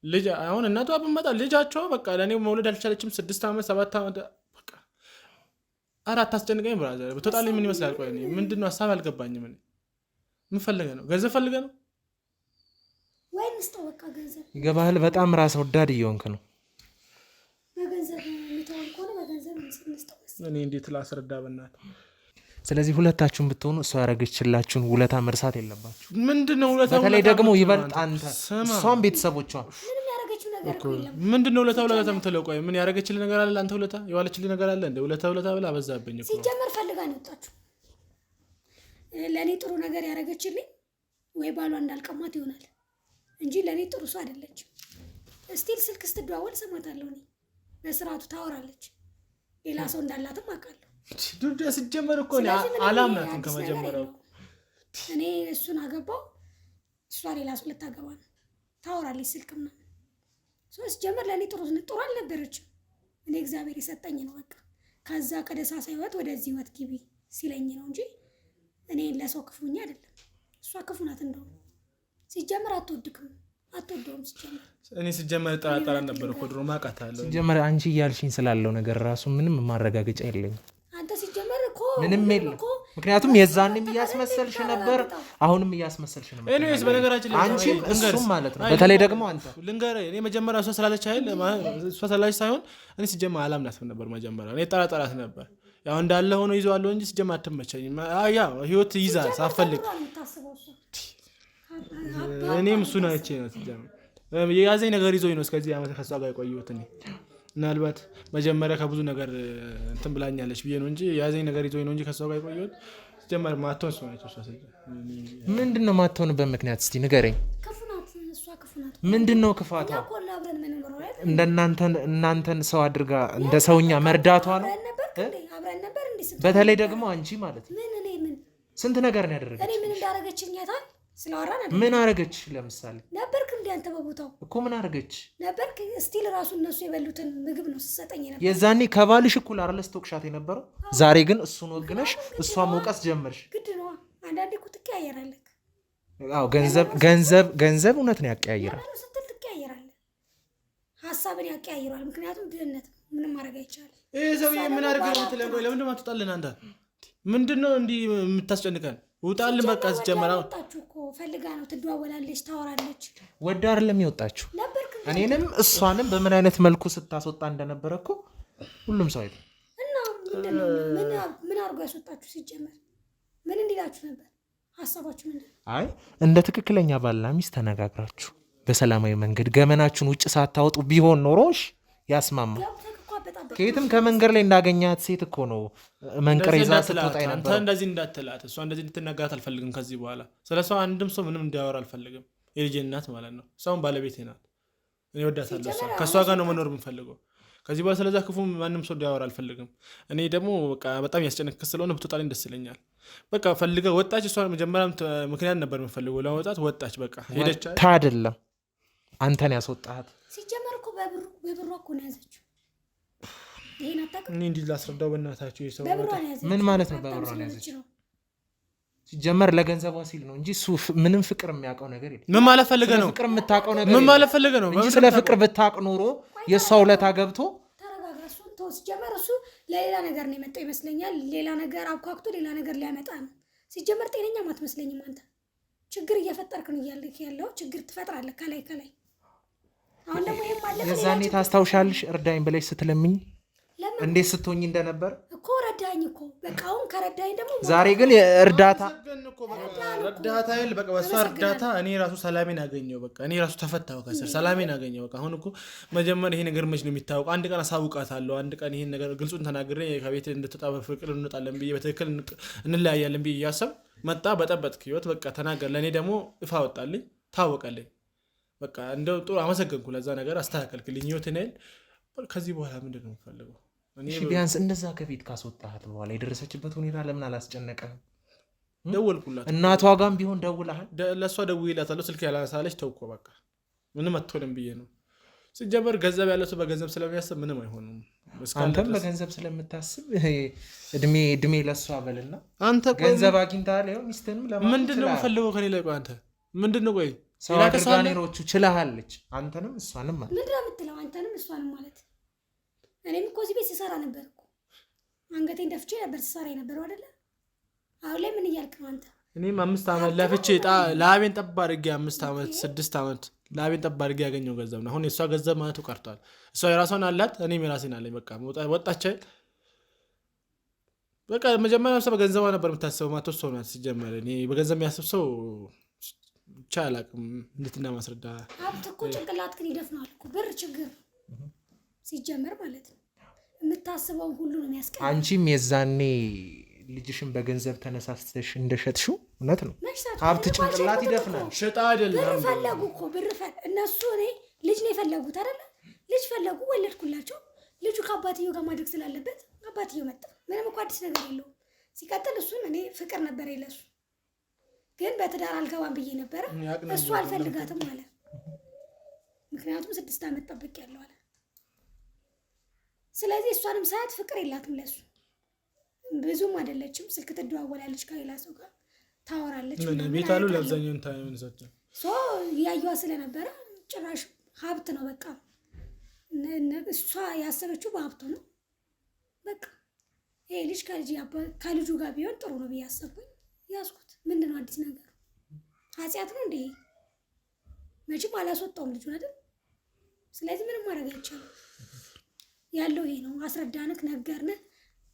ልጅ አሁን እናቷ ብመጣ ልጃቸው በቃ ለእኔ መውለድ አልቻለችም። 6 ዓመት 7 ዓመት በቃ አራት አስጨንቀኝ ብራዘር ብትወጣልኝ ምን ይመስላል? ቆይ ምንድን ነው ሀሳብ አልገባኝም። ምን ፈልገህ ነው? ገንዘብ ፈልገህ ነው? ወይንስ ተወቃ ገንዘብ ይገባሃል? በጣም ራስ ወዳድ እየሆንክ ነው። በገንዘብ የሚተወን ከሆነ በገንዘብ እንስጠው። እኔ እንዴት ላስረዳ በእናትህ? ስለዚህ ሁለታችሁም ብትሆኑ እሷ ያደረገችላችሁን ውለታ መርሳት የለባችሁ። ምንድነው ውለታ? በተለይ ደግሞ ይበልጥ አንተ እሷም ቤተሰቦቿ ምንም ያደረገችው ነገር የለም። ምንድነው ውለታ የምትለው? ቆይ ምን ያደረገችልህ ነገር አለ? አንተ ውለታ የዋለችልህ ነገር አለ እንደ ውለታ ብላ አበዛብኝ እኮ። ሲጀመር ፈልጋ ነው የወጣችሁ። ለእኔ ጥሩ ነገር ያደረገችልኝ ወይ ባሏ እንዳልቀማት ይሆናል እንጂ ለእኔ ጥሩ ሰው አይደለችም። ስቲል ስልክ ስትደዋወል ሰማታለሁ። እኔ በስርዓቱ ታወራለች። ሌላ ሰው እንዳላትም አውቃለሁ። ዱርዳ ሲጀመር እኮ አላምናትም ከመጀመሪያው። እኔ እሱን አገባው፣ እሷ ሌላ ሰው ልታገባ ነው። ታወራለች ስልክ ምናምን። ሲጀመር ለእኔ ጥሩ አልነበረችም። እኔ እግዚአብሔር የሰጠኝ ነው በቃ። ከዛ ከደሳሳ ህይወት ወደዚህ ህይወት ግቢ ሲለኝ ነው እንጂ እኔ ለሰው ክፉኛ አይደለም። እሷ ክፉ ናት እንደውም። ሲጀመር አትወደውም። እኔ ሲጀመር ጠራጠራ ነበር እኮ ድሮ ማውቃታለሁ። ሲጀመር አንቺ እያልሽኝ ስላለው ነገር ራሱ ምንም ማረጋገጫ የለኝም። አንተ ሲጀመር እኮ ምንም የለም። ምክንያቱም የዛንም እያስመሰልሽ ነበር፣ አሁንም እያስመሰልሽ ነው። ኤኒዌይስ በነገራችን ላይ አንቺም እሱም ማለት ነው። በተለይ ደግሞ አንተ ልንገርህ፣ እኔ መጀመሪያ እሷ ስላለች አይደል፣ እሷ ስላለች ሳይሆን እኔ ሲጀመር አላምናትም ነበር መጀመሪያ። እኔ ጠራጠራት ነበር። ያው እንዳለ ሆኖ ይዘዋለሁ እንጂ ሲጀመር አትመቸኝም። ያ ህይወት ይዛል ሳፈልግ እኔም እሱን አይቼ ነው ሲጀመር የያዘኝ ነገር ይዞኝ ነው እስከዚህ ዓመት ከሷ ጋር የቆየሁት። እኔ ምናልባት መጀመሪያ ከብዙ ነገር እንትን ብላኛለች ብዬ ነው እንጂ የያዘኝ ነገር ይዞኝ ነው እንጂ ከሷ ጋር የቆየሁት። ሲጀመር ማትሆን እሷ ነች። ምንድን ነው ማትሆንበት ምክንያት እስቲ ንገረኝ። ምንድን ነው ክፋቷ? እናንተን ሰው አድርጋ እንደ ሰውኛ መርዳቷ ነው። በተለይ ደግሞ አንቺ ማለት ነው ስንት ነገር ነው ያደረገች። እኔ ምን እንዳደረገችኝ ያታል ስለወራን አይደል? ምን አረገች? ለምሳሌ ነበርክ እንዴ አንተ በቦታው እኮ ምን አረገች? ነበርክ ስቲል ራሱ እነሱ የበሉትን ምግብ ነው ስትሰጠኝ ነበር። የዛኔ ከባልሽ እኩል አይደል ስትወቅሻት የነበረው? ዛሬ ግን እሱን ወግነሽ እሷ መውቀስ ጀመርሽ። ግድ ነው። አንዳንዴ እኮ ትቀያየራለህ። አዎ ገንዘብ እውነት ነው ያቀያይራል። ስትል ትቀያየራለህ። ሀሳብን ያቀያይራል። ምክንያቱም ድህነት ምንም ማድረግ አይቻልም። ይሄ ሰውዬ ምን አድርገህ ነው የምትለኝ? ቆይ ለምንድን ነው የማትወጣልን አንተ? ምንድነው እንዲህ የምታስጨንቀን? ውጣልን በቃ። አስጀመራው ወጣችሁ እኮ ፈልጋ ነው። ትደዋወላለች፣ ታወራለች። ወዳ አይደለም የወጣችሁ። እኔንም እሷንም በምን አይነት መልኩ ስታስወጣ እንደነበረ እኮ ሁሉም ሰው አይደል። እና ምን አድርጎ ያስወጣችሁ? ሲጀመር ምን እንዲላችሁ ነበር ሀሳባችሁ? ምንድን ነው? አይ እንደ ትክክለኛ ባልና ሚስት ተነጋግራችሁ በሰላማዊ መንገድ ገመናችሁን ውጭ ሳታወጡ ቢሆን ኖሮሽ ያስማማ። ከየትም ከመንገድ ላይ እንዳገኛት ሴት እኮ ነው መንቀር ይዛ ስትወጣ ነበር። አንተ እንደዚህ እንዳትላት፣ እሷ እንደዚህ እንድትናገራት አልፈልግም። ከዚህ በኋላ ስለ እሷ አንድም ሰው ምንም እንዲያወራ አልፈልግም። የልጄ እናት ማለት ነው። እሷም ባለቤቴ ናት። እኔ ወዳታለሁ። ከእሷ ጋር ነው መኖር የምፈልገው። ከዚህ በኋላ ስለዛ ክፉ ማንም ሰው እንዲያወራ አልፈልግም። እኔ ደግሞ በቃ በጣም ያስጨነቅ ስለሆነ ብትወጣልኝ ደስ ይለኛል። በቃ ፈልገ ወጣች። እሷ መጀመሪያም ምክንያት ነበር የምፈልገው ለመውጣት። ወጣች፣ በቃ ሄደች። አይደለም አንተን ያስወጣት። ሲጀመር እኮ በብሯ እኮ ነው ያዘችው። ይሄን አታውቅም? እኔ እንዲህ ላስረዳው በእናታችሁ። የሰው ምን ማለት ነው በብሯ ነው ያዘችው? ሲጀመር ለገንዘቧ ሲል ነው እንጂ እሱ ምንም ፍቅር የሚያውቀው ነገር የለም። ምን ማለት ፈልገህ ነው? ፍቅር የምታውቀው ነገር ምን ማለት ፈልገህ ነው? እንጂ ስለ ፍቅር ብታውቅ ኖሮ የእሷ ውለታ ገብቶ ተረጋጋ። እሱን ተው። ሲጀመር እሱ ለሌላ ነገር ነው የመጣው ይመስለኛል። ሌላ ነገር አብኳክቶ ሌላ ነገር ሊያመጣ ነው። ሲጀመር ጤነኛም አትመስለኝም አንተ። ችግር እየፈጠርክ ነው እያልክ ያለው። ችግር ትፈጥራለህ ከላይ። አሁን ደግሞ ይሄ ማለት የዛኔ ታስታውሻለሽ እርዳኝ ብለሽ ስትለምኝ እንዴት ስትሆኝ እንደነበር እኮ። ረዳኝ እኮ በቃ። አሁን ከረዳኝ ደግሞ ዛሬ ግን እርዳታ ይል በቃ። በሷ እርዳታ እኔ ራሱ ሰላሜን አገኘው። በቃ እኔ ራሱ ተፈታው ከስር ሰላሜን አገኘው። በቃ አሁን እኮ መጀመሪያ ይሄ ነገር መች ነው የሚታወቀው? አንድ ቀን አሳውቃታለሁ። አንድ ቀን ይሄን ነገር ግልጹን ተናግሬ ከቤት እንድትወጣ በፍቅር እንወጣለን ብዬ በትክክል እንለያያለን ብዬ እያሰብ መጣ። በጠበጥክ ህይወት በቃ ተናገር። ለእኔ ደግሞ ይፋ ወጣልኝ፣ ታወቀልኝ። በቃ እንደው ጥሩ አመሰገንኩ ለዛ ነገር አስተካከልክልኝ ህይወቴን አይደል ከዚህ በኋላ ምንድነው የምፈልገው እሺ ቢያንስ እንደዛ ከቤት ካስወጣሃት በኋላ የደረሰችበት ሁኔታ ለምን አላስጨነቀህም ደወልኩላት እናቷ ጋርም ቢሆን ደውለሃል ለሷ ደውዬላታለሁ ስልክ ያላነሳለች ተውኮ በቃ ምንም አትሆንም ብዬ ነው ሲጀመር ገንዘብ ያለው ሰው በገንዘብ ስለሚያስብ ምንም አይሆንም አንተም በገንዘብ ስለምታስብ እድሜ ለሷ በልና አንተ ገንዘብ አግኝተሃል ይኸው ሚስትህንም ለማለት ምንድነው የምፈልገው ከኔ ላይ ቆይ አንተ ምንድነው ቆይ ሰው አድርጋኔሮቹ ችለሃለች አንተንም እሷንም ማለት ምንድነው የምትለው አንተንም እሷንም ማለት እኔም እኮ እዚህ ቤት ስሰራ ነበር እኮ አንገቴን ደፍቼ ነበር ስሰራ ነበር አይደለ አሁን ላይ ምን እያልክ ነው አንተ እኔም 5 አመት ለፍቼ ላቤን ጠብ አድርጌ 5 አመት 6 አመት ላቤን ጠብ አድርጌ ያገኘው ገንዘብ ነው አሁን የሷ ገንዘብ ማለት ቀርቷል እሷ የራሷን አላት እኔም የራሴን አለኝ በቃ ወጣች በቃ መጀመሪያ ሰው በገንዘብ ነበር የምታስበው ማተው ሰው ናት ሲጀመር እኔ በገንዘብ የሚያስብ ሰው ቻላቅም እንድትና ማስረዳ ሀብት እኮ ጭንቅላት ግን ይደፍናል እኮ ብር ችግር ሲጀመር ማለት ነው የምታስበው ሁሉ ነው የሚያስቀር አንቺም የዛኔ ልጅሽን በገንዘብ ተነሳስተሽ እንደሸጥሽው እውነት ነው ሀብት ጭንቅላት ይደፍናል ሸጣ አይደለም ብር ፈለጉ እኮ ብር እነሱ እኔ ልጅ ነው የፈለጉት አይደለ ልጅ ፈለጉ ወለድኩላቸው ልጁ ከአባትየው ጋር ማድረግ ስላለበት አባትየው መጣ ምንም እኮ አዲስ ነገር የለውም ሲቀጥል እሱን እኔ ፍቅር ነበር ይለሱ ግን በትዳር አልገባም ብዬ ነበር እሱ አልፈልጋትም አለ ምክንያቱም 6 አመት ጠብቅ ያለው አለ ስለዚህ እሷንም ሰዓት ፍቅር የላትም ለሱ ብዙም አይደለችም ስልክ ትደዋወላለች ከሌላ ሰው ጋር ታወራለች ምን ቤታሉ ለዛኛው ታይም ሰጥቶ ያዩዋ ስለነበረ ጭራሽ ሀብት ነው በቃ እሷ ያሰበችው በሀብቱ ነው በቃ ይሄ ልጅ ከልጁ ጋር ቢሆን ጥሩ ነው ብያሰብኩኝ ያስኩት ምንድነው አዲስ ነገር ኃጢያት ነው እንዴ መቼም አላስወጣውም ልጁ አይደል ስለዚህ ምንም ማድረግ አይቻልም ያለው ይሄ ነው አስረዳንክ ነገርነ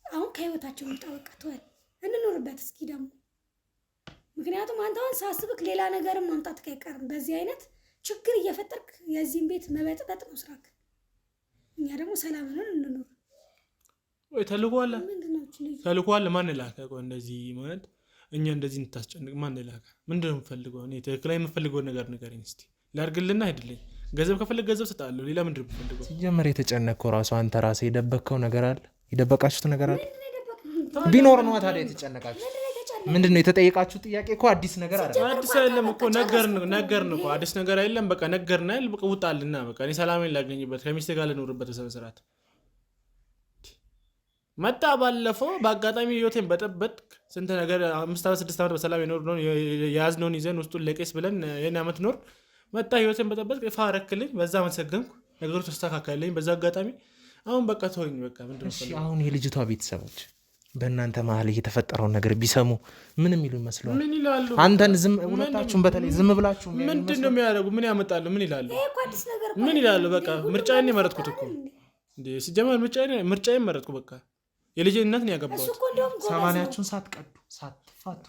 አሁን ከህይወታቸው ተወቀቷል እንኖርበት እስኪ ደግሞ ምክንያቱም አንተውን ሳስብክ ሌላ ነገርም ማምጣት አይቀርም በዚህ አይነት ችግር እየፈጠርክ የዚህን ቤት መበጥበጥ ነው ስራክ እኛ ደግሞ ሰላም ነን እንኖር ወይ ተልኳል ማን ላከ ቆይ እንደዚህ ማለት እኛ እንደዚህ እንታስጨንቅ ማን ላከ ምንድነው የምፈልገው እኔ ትክክለኛ የምፈልገው ነገር ንገረኝ እስቲ ላርግልና አይደለኝ ገንዘብ ከፈለክ ገንዘብ ሰጣለሁ ሌላ ምንድነው የምፈልገው ሲጀመር የተጨነቀው ራሱ አንተ ራስህ የደበከው ነገር አለ የደበቃችሁት ነገር አለ ቢኖር ነው ታዲያ የተጨነቃችሁ ምንድነው የተጠየቃችሁ ጥያቄ እኮ አዲስ ነገር አይደለም አዲስ አይደለም እኮ ነገርን እኮ አዲስ ነገር አይደለም በቃ ነገርና በቃ ውጣልና በቃ እኔ ሰላሜን ላገኝበት ከሚስቴ ጋር ልኖርበት በሰበሰራት መጣ ባለፈው በአጋጣሚ ህይወቴን በጠበጥ ስንት ነገር 5 አመት 6 አመት በሰላም የኖር ነው ያዝነውን ይዘን ውስጡን ለቄስ ብለን የኔ አመት ኖር መጣ ህይወቴን በጠበጥ ይፋረክልኝ በዛ መሰገንኩ ነገሮች ተስተካከለልኝ በዛ አጋጣሚ አሁን በቃ ተወኝ በቃ ምንድነው እሺ አሁን የልጅቷ ቤተሰቦች በእናንተ መሀል እየተፈጠረውን ነገር ቢሰሙ ምን የሚሉ ይመስላል ምን ይላሉ አንተን ዝም ሁለታችሁም በተለይ ዝም ብላችሁ ምንድነው የሚያደርጉ ምን ያመጣሉ ምን ይላሉ ምን ይላሉ በቃ ምርጫዬን መረጥኩት እኮ እንዴ ሲጀመር ምርጫዬን መረጥኩ በቃ የልጅ እናት ነው ያገባው 80ኛውን ሳትቀዱ ሳትፋቱ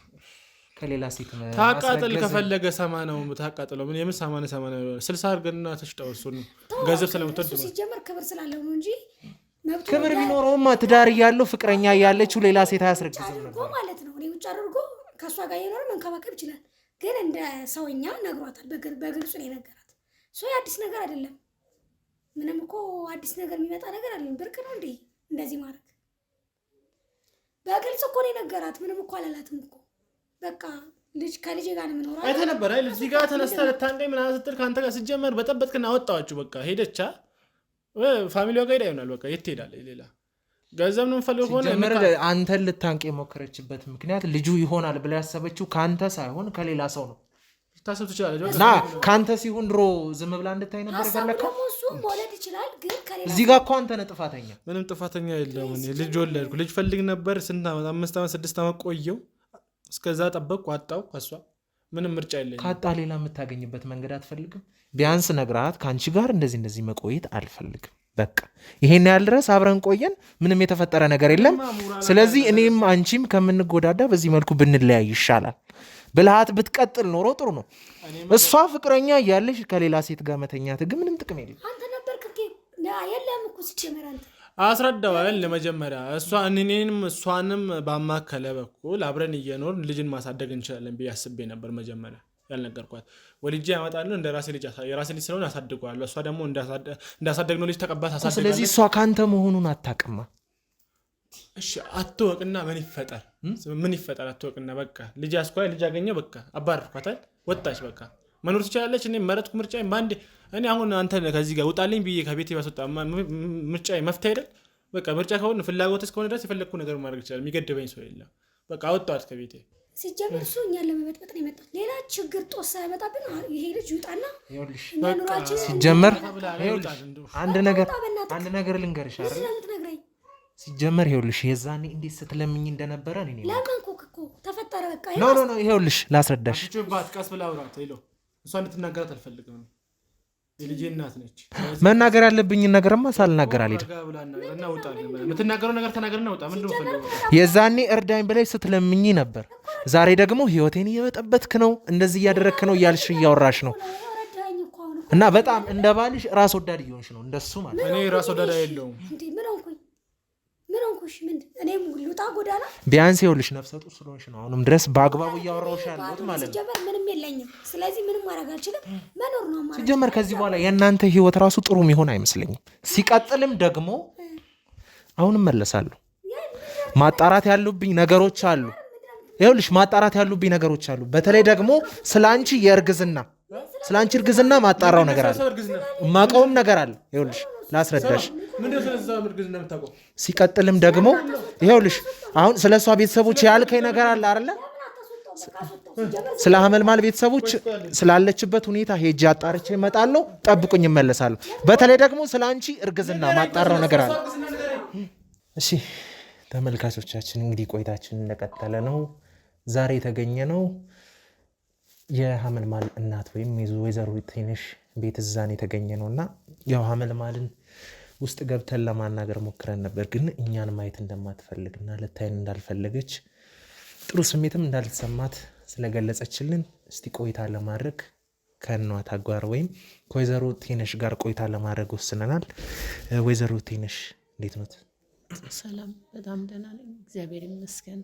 ከሌላ ሴት ታቃጥል ከፈለገ 80 ታቃጥለው ምን የምን 80 60 አርገና ተሽጣውሱ ነው ገንዘብ ስለምትወድ ነው ሲጀመር ክብር ስላለው ነው እንጂ ክብር ቢኖረውማ ትዳር ያለው ፍቅረኛ ያለችው ሌላ ሴት አያስረግዝም ነበር ማለት ነው እኔ ውጭ አድርጎ ከሷ ጋር የኖር መንከባከብ ይችላል ግን እንደ ሰውኛ ነግሯታል በግልጽ ነው የነገራት አዲስ ነገር አይደለም ምንም እኮ አዲስ ነገር የሚመጣ ነገር አይደለም ብርቅ ነው እንዴ እንደዚህ ማድረግ በግልጽ እኮ ነው የነገራት ምንም እኮ አላላትም እኮ በቃ ልጅ ከልጅ ጋር ነው የምኖረው አይተ ነበር አይደል እዚህ ጋር ተነስታ ለታንቀኝ ምናምን ስትል ካንተ ጋር ሲጀመር በጠበጥክና አወጣዋችሁ በቃ ሄደቻ ፋሚሊው ጋር ይሆናል በቃ የት ሄዳል ሌላ ገንዘብ ነው ፈልጎ ሆነ አንተን ልታንቀ የሞከረችበት ምክንያት ልጁ ይሆናል ብላ ያሰበችው ካንተ ሳይሆን ከሌላ ሰው ነው ታሰብ ትችላለች እና ካንተ ሲሆን ድሮ ዝም ብላ እንድታይ ነበር ፈለከው እሱ ወለድ ይችላል ግን ከሌላ እዚህ ጋር እኮ አንተ ነህ ጥፋተኛ ምንም ጥፋተኛ የለም እኔ ልጅ ወለድኩ ልጅ ፈልግ ነበር ስንት አመት 5 አመት 6 አመት ቆየው እስከዛ ጠበቅኩ አጣው ከሷ ምንም ምርጫ የለኝም ካጣ ሌላ የምታገኝበት መንገድ አትፈልግም ቢያንስ ነግራት ካንቺ ጋር እንደዚህ መቆየት አልፈልግም በቃ ይሄን ያህል ድረስ አብረን ቆየን ምንም የተፈጠረ ነገር የለም ስለዚህ እኔም አንቺም ከምንጎዳዳ በዚህ መልኩ ብንለያይ ይሻላል ብልሃት ብትቀጥል ኖሮ ጥሩ ነው እሷ ፍቅረኛ ያለሽ ከሌላ ሴት ጋር መተኛት ግን ምንም ጥቅም የለም አንተ ነበርክ የለም እኮ ሲጀመር አንተ አስረዳዋል ለመጀመሪያ እኔንም እሷንም ባማከለ በኩል አብረን እየኖርን ልጅን ማሳደግ እንችላለን ብዬ አስቤ ነበር መጀመሪያ ያልነገርኳት። ወልጄ ያመጣለሁ እንደ ራሴ ልጅ የራሴ ልጅ ስለሆነ አሳድገዋለሁ። እሷ ደግሞ እንዳሳደግነው ልጅ ተቀባት አሳድጋለች። ስለዚህ እሷ ካንተ መሆኑን አታውቅማ። እሺ አትወቅና ምን ይፈጠር አትወቅና በቃ ልጅ አስኳይ ልጅ አገኘው በቃ አባረርኳታል። ወጣች በቃ መኖር ትችላለች። እኔ መረጥኩ ምርጫዬ ባንዴ። እኔ አሁን አንተ ከዚህ ጋር ውጣልኝ ብዬ ከቤቴ ባስወጣ ምርጫዬ መፍትሄ አይደል? በቃ ምርጫ ከሆነ ፍላጎት እስከሆነ ድረስ የፈለግኩ ነገር ማድረግ ይችላል። የሚገድበኝ ሰው የለም። በቃ አወጣኋት ከቤቴ። ሲጀምር እሱ እኛን ለመበጥበጥ ነው የመጣው። ሌላ ችግር ጦስ ሳያመጣብን ይሄ ልጅ ይውጣና ሲጀመር አንድ ነገር ልንገርሽ አይደል? ሲጀመር ይኸውልሽ የዛኔ እንዴት ስትለምኝ እንደነበረ እኔ ነኝ ለማንኮክ እኮ ተፈጠረ። በቃ ኖ ይኸውልሽ ላስረዳሽ። ቀስ ብላ አውራት ሄሎ። እሷ እንድትናገራት አልፈልግም። የልጄ እናት ነች። መናገር ያለብኝን ነገርማ ሳልናገር አልሄድም። የምትናገረው ነገር ተናገርና ውጣ። ምንድን ነው ፈልገው? የዛኔ እርዳኝ ብለሽ ስትለምኝ ነበር። ዛሬ ደግሞ ህይወቴን እየበጠበትክ ነው፣ እንደዚህ እያደረግክ ነው እያልሽ እያወራሽ ነው። እና በጣም እንደ ባልሽ ራስ ወዳድ እየሆንሽ ነው። እንደሱ ማለት እኔ ራስ ወዳድ አይደለሁም። ምን ሆንኩሽ? እኔም ልውጣ ጎዳና? ቢያንስ ይኸውልሽ ነፍሰ ጡር ስለሆንሽ ነው አሁንም ድረስ በአግባቡ እያወራሁሽ ያለሁት ማለት ነው። ሲጀመር ምንም የለኝም። ስለዚህ ምንም ማድረግ አልችልም። መኖር ነው ማለት። ሲጀመር ከዚህ በኋላ የእናንተ ህይወት ራሱ ጥሩ የሚሆን አይመስለኝም። ሲቀጥልም ደግሞ አሁንም መለሳለሁ። ማጣራት ያሉብኝ ነገሮች አሉ። ይኸውልሽ ማጣራት ያሉብኝ ነገሮች አሉ። በተለይ ደግሞ ስላንቺ እርግዝና ማጣራው ነገር አለ። ማቀውም ነገር አለ። ይኸውልሽ ላስረዳሽ። ሲቀጥልም ደግሞ ይኸውልሽ አሁን ስለሷ ቤተሰቦች ያልከኝ ነገር አለ አይደለ? ስለ ሐመልማል ቤተሰቦች ስላለችበት ሁኔታ ሄጄ አጣርቼ እመጣለሁ። ጠብቁኝ፣ እመለሳለሁ። በተለይ ደግሞ ስለ አንቺ እርግዝና ማጣራው ነገር አለ። እሺ ተመልካቾቻችን እንግዲህ ቆይታችን እንደቀጠለ ነው። ዛሬ የተገኘ ነው የሐመልማል እናት ወይም ወይዘሮ ትንሽ ቤት እዛን የተገኘ ነውና ያው ሐመልማልን ውስጥ ገብተን ለማናገር ሞክረን ነበር፣ ግን እኛን ማየት እንደማትፈልግና ልታይን እንዳልፈለገች ጥሩ ስሜትም እንዳልተሰማት ስለገለጸችልን እስቲ ቆይታ ለማድረግ ከእናቷ ጋር ወይም ከወይዘሮ ትንሽ ጋር ቆይታ ለማድረግ ወስነናል። ወይዘሮ ትንሽ እንዴት ኖት? ሰላም፣ በጣም ደህና ነኝ፣ እግዚአብሔር ይመስገን።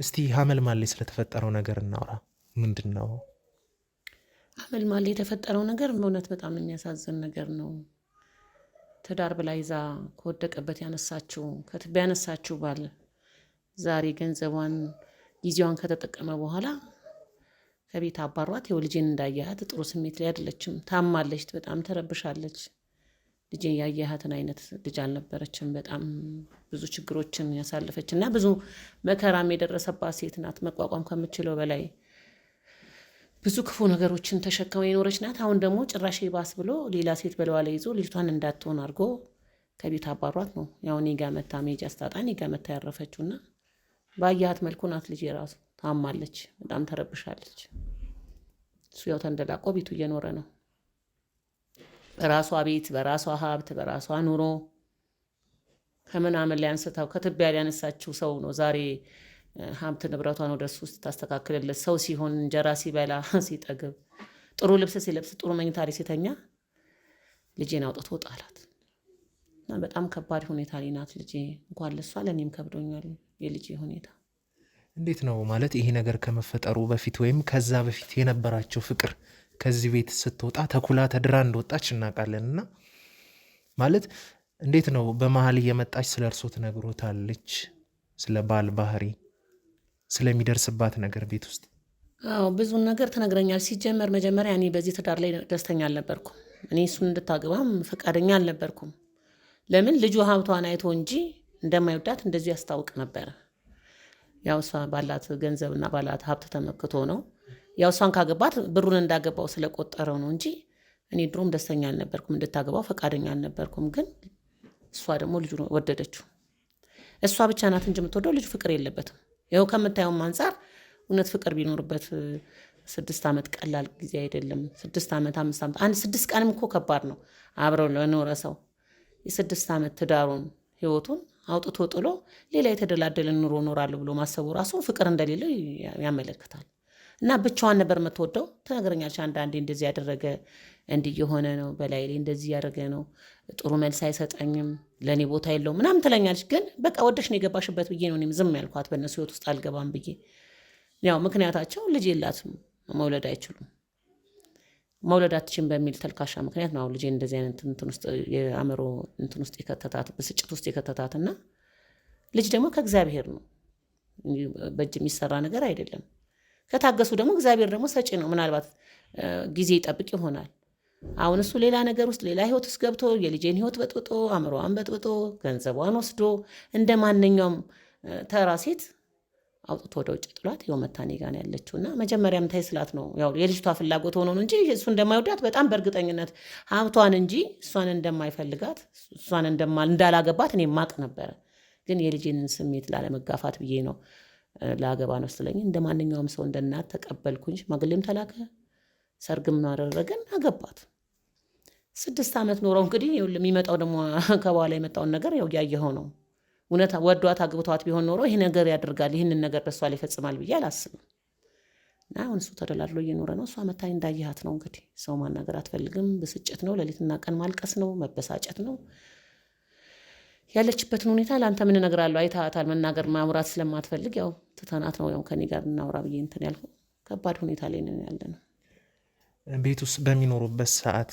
እስቲ ሐመልማል ላይ ስለተፈጠረው ነገር እናውራ። ምንድን ነው ሐመልማል ላይ የተፈጠረው ነገር? በእውነት በጣም የሚያሳዝን ነገር ነው። ትዳር ብላ ይዛ ከወደቀበት ከትቢያ ያነሳችው ባል ዛሬ ገንዘቧን ጊዜዋን ከተጠቀመ በኋላ ከቤት አባሯት። ይኸው ልጄን እንዳያሃት ጥሩ ስሜት ላይ አይደለችም። ታማለች፣ በጣም ተረብሻለች። ልጄ ያያሃትን አይነት ልጅ አልነበረችም። በጣም ብዙ ችግሮችን ያሳለፈች እና ብዙ መከራም የደረሰባት ሴት ናት። መቋቋም ከምችለው በላይ ብዙ ክፉ ነገሮችን ተሸክማ የኖረች ናት። አሁን ደግሞ ጭራሽ ባስ ብሎ ሌላ ሴት በለዋ ላይ ይዞ ልጅቷን እንዳትሆን አድርጎ ከቤት አባሯት ነው። ያው እኔ ጋ መታ ሜጃ ስታጣ እኔ ጋ መታ ያረፈችው እና ባያት መልኩ ናት። ልጅ የራሱ ታማለች፣ በጣም ተረብሻለች። እሱ ያው ተንደላቆ ቤቱ እየኖረ ነው። በራሷ ቤት፣ በራሷ ሀብት፣ በራሷ ኑሮ ከምናምን ላይ አንስታው ከትቢያ ላይ ያነሳችው ሰው ነው ዛሬ ሀብት ንብረቷን ወደ እሱ ውስጥ ታስተካክልለት። ሰው ሲሆን እንጀራ ሲበላ ሲጠግብ፣ ጥሩ ልብስ ሲለብስ፣ ጥሩ መኝታ ላይ ሲተኛ ልጄን አውጥቶ ጣላት እና በጣም ከባድ ሁኔታ ላይ ናት ልጄ። እንኳን ለሷ ለእኔም ከብዶኛል የልጄ ሁኔታ። እንዴት ነው ማለት ይሄ ነገር ከመፈጠሩ በፊት ወይም ከዛ በፊት የነበራቸው ፍቅር? ከዚህ ቤት ስትወጣ ተኩላ ተድራ እንደወጣች እናውቃለን። እና ማለት እንዴት ነው በመሀል እየመጣች ስለ እርሶ ትነግሮታለች? ስለ ባል ባህሪ፣ ስለሚደርስባት ነገር ቤት ውስጥ? አዎ ብዙ ነገር ትነግረኛል። ሲጀመር መጀመሪያ እኔ በዚህ ትዳር ላይ ደስተኛ አልነበርኩም። እኔ እሱን እንድታገባም ፈቃደኛ አልነበርኩም። ለምን ልጁ ሀብቷን አይቶ እንጂ እንደማይወዳት እንደዚህ ያስታውቅ ነበረ። ያው እሷ ባላት ገንዘብና ባላት ሀብት ተመክቶ ነው። ያው እሷን ካገባት ብሩን እንዳገባው ስለቆጠረው ነው እንጂ እኔ ድሮም ደስተኛ አልነበርኩም፣ እንድታገባው ፈቃደኛ አልነበርኩም። ግን እሷ ደግሞ ልጁ ወደደችው። እሷ ብቻ ናት እንጂ የምትወደው ልጁ ፍቅር የለበትም። ይኸው ከምታየውም አንጻር እውነት ፍቅር ቢኖርበት 6 ዓመት ቀላል ጊዜ አይደለም። 6 ዓመት 5 ዓመት 6 ቀንም እኮ ከባድ ነው። አብረው ለኖረ ሰው የ6 ዓመት ትዳሩን ህይወቱን አውጥቶ ጥሎ ሌላ የተደላደለ ኑሮ እኖራለሁ ብሎ ማሰቡ ራሱ ፍቅር እንደሌለው ያመለክታል። እና ብቻዋን ነበር የምትወደው። ትነግረኛለች አንዳንዴ እንደዚህ ያደረገ እንዲህ የሆነ ነው፣ በላይ ላይ እንደዚህ ያደረገ ነው፣ ጥሩ መልስ አይሰጠኝም፣ ለእኔ ቦታ የለውም ምናምን ትለኛለች። ግን በቃ ወደሽ ነው የገባሽበት ብዬ ነው እኔም ዝም ያልኳት፣ በእነሱ ህይወት ውስጥ አልገባም ብዬ። ያው ምክንያታቸው ልጅ የላትም መውለድ አይችሉም። መውለድ አትችልም በሚል ተልካሻ ምክንያት ነው ልጄ እንደዚህ አይነት እንትን ውስጥ የአእምሮ እንትን ውስጥ የከተታት ብስጭት ውስጥ የከተታትና ልጅ ደግሞ ከእግዚአብሔር ነው፣ በእጅ የሚሰራ ነገር አይደለም። ከታገሱ ደግሞ እግዚአብሔር ደግሞ ሰጪ ነው። ምናልባት ጊዜ ይጠብቅ ይሆናል። አሁን እሱ ሌላ ነገር ውስጥ ሌላ ህይወት ውስጥ ገብቶ የልጄን ህይወት በጥብጦ አእምሮዋን በጥብጦ ገንዘቧን ወስዶ እንደ ማንኛውም ተራ ሴት አውጥቶ ወደ ውጭ ጥሏት ይኸው መታኔ ጋር ነው ያለችው። እና መጀመሪያም ታይ ስላት ነው ያው የልጅቷ ፍላጎት ሆኖ ነው እንጂ እሱ እንደማይወዳት በጣም በእርግጠኝነት ሀብቷን እንጂ እሷን እንደማይፈልጋት እሷን እንዳላገባት እኔ ማቅ ነበረ። ግን የልጄንን ስሜት ላለመጋፋት ብዬ ነው ላገባ ነው ስለኝ እንደ ማንኛውም ሰው እንደ እናት ተቀበልኩኝ። ሽማግሌም ተላከ፣ ሰርግም አደረገን፣ አገባት። 6 ዓመት ኖረው እንግዲህ የሚመጣው ደግሞ ከበኋላ የመጣውን ነገር ያው ያየኸው ነው። እውነት ወዷት አግብቷት ቢሆን ኖሮ ይሄ ነገር ያደርጋል ይህንን ነገር በሷ ላይ ይፈጽማል ብዬ አላስብም። እና አሁን እሱ ተደላድሎ እየኖረ ነው። እሷ መታኝ እንዳየሃት ነው እንግዲህ። ሰው ማናገር አትፈልግም። ብስጭት ነው፣ ሌሊትና ቀን ማልቀስ ነው፣ መበሳጨት ነው። ያለችበትን ሁኔታ ለአንተ ምን እነግራለሁ? አይታታል። መናገር ማውራት ስለማትፈልግ ያው ትተናት ነው ያው ከኔ ጋር እናውራ ብዬ እንትን ያልኩ። ከባድ ሁኔታ ላይ ነን ያለ ነው። ቤት ውስጥ በሚኖሩበት ሰዓት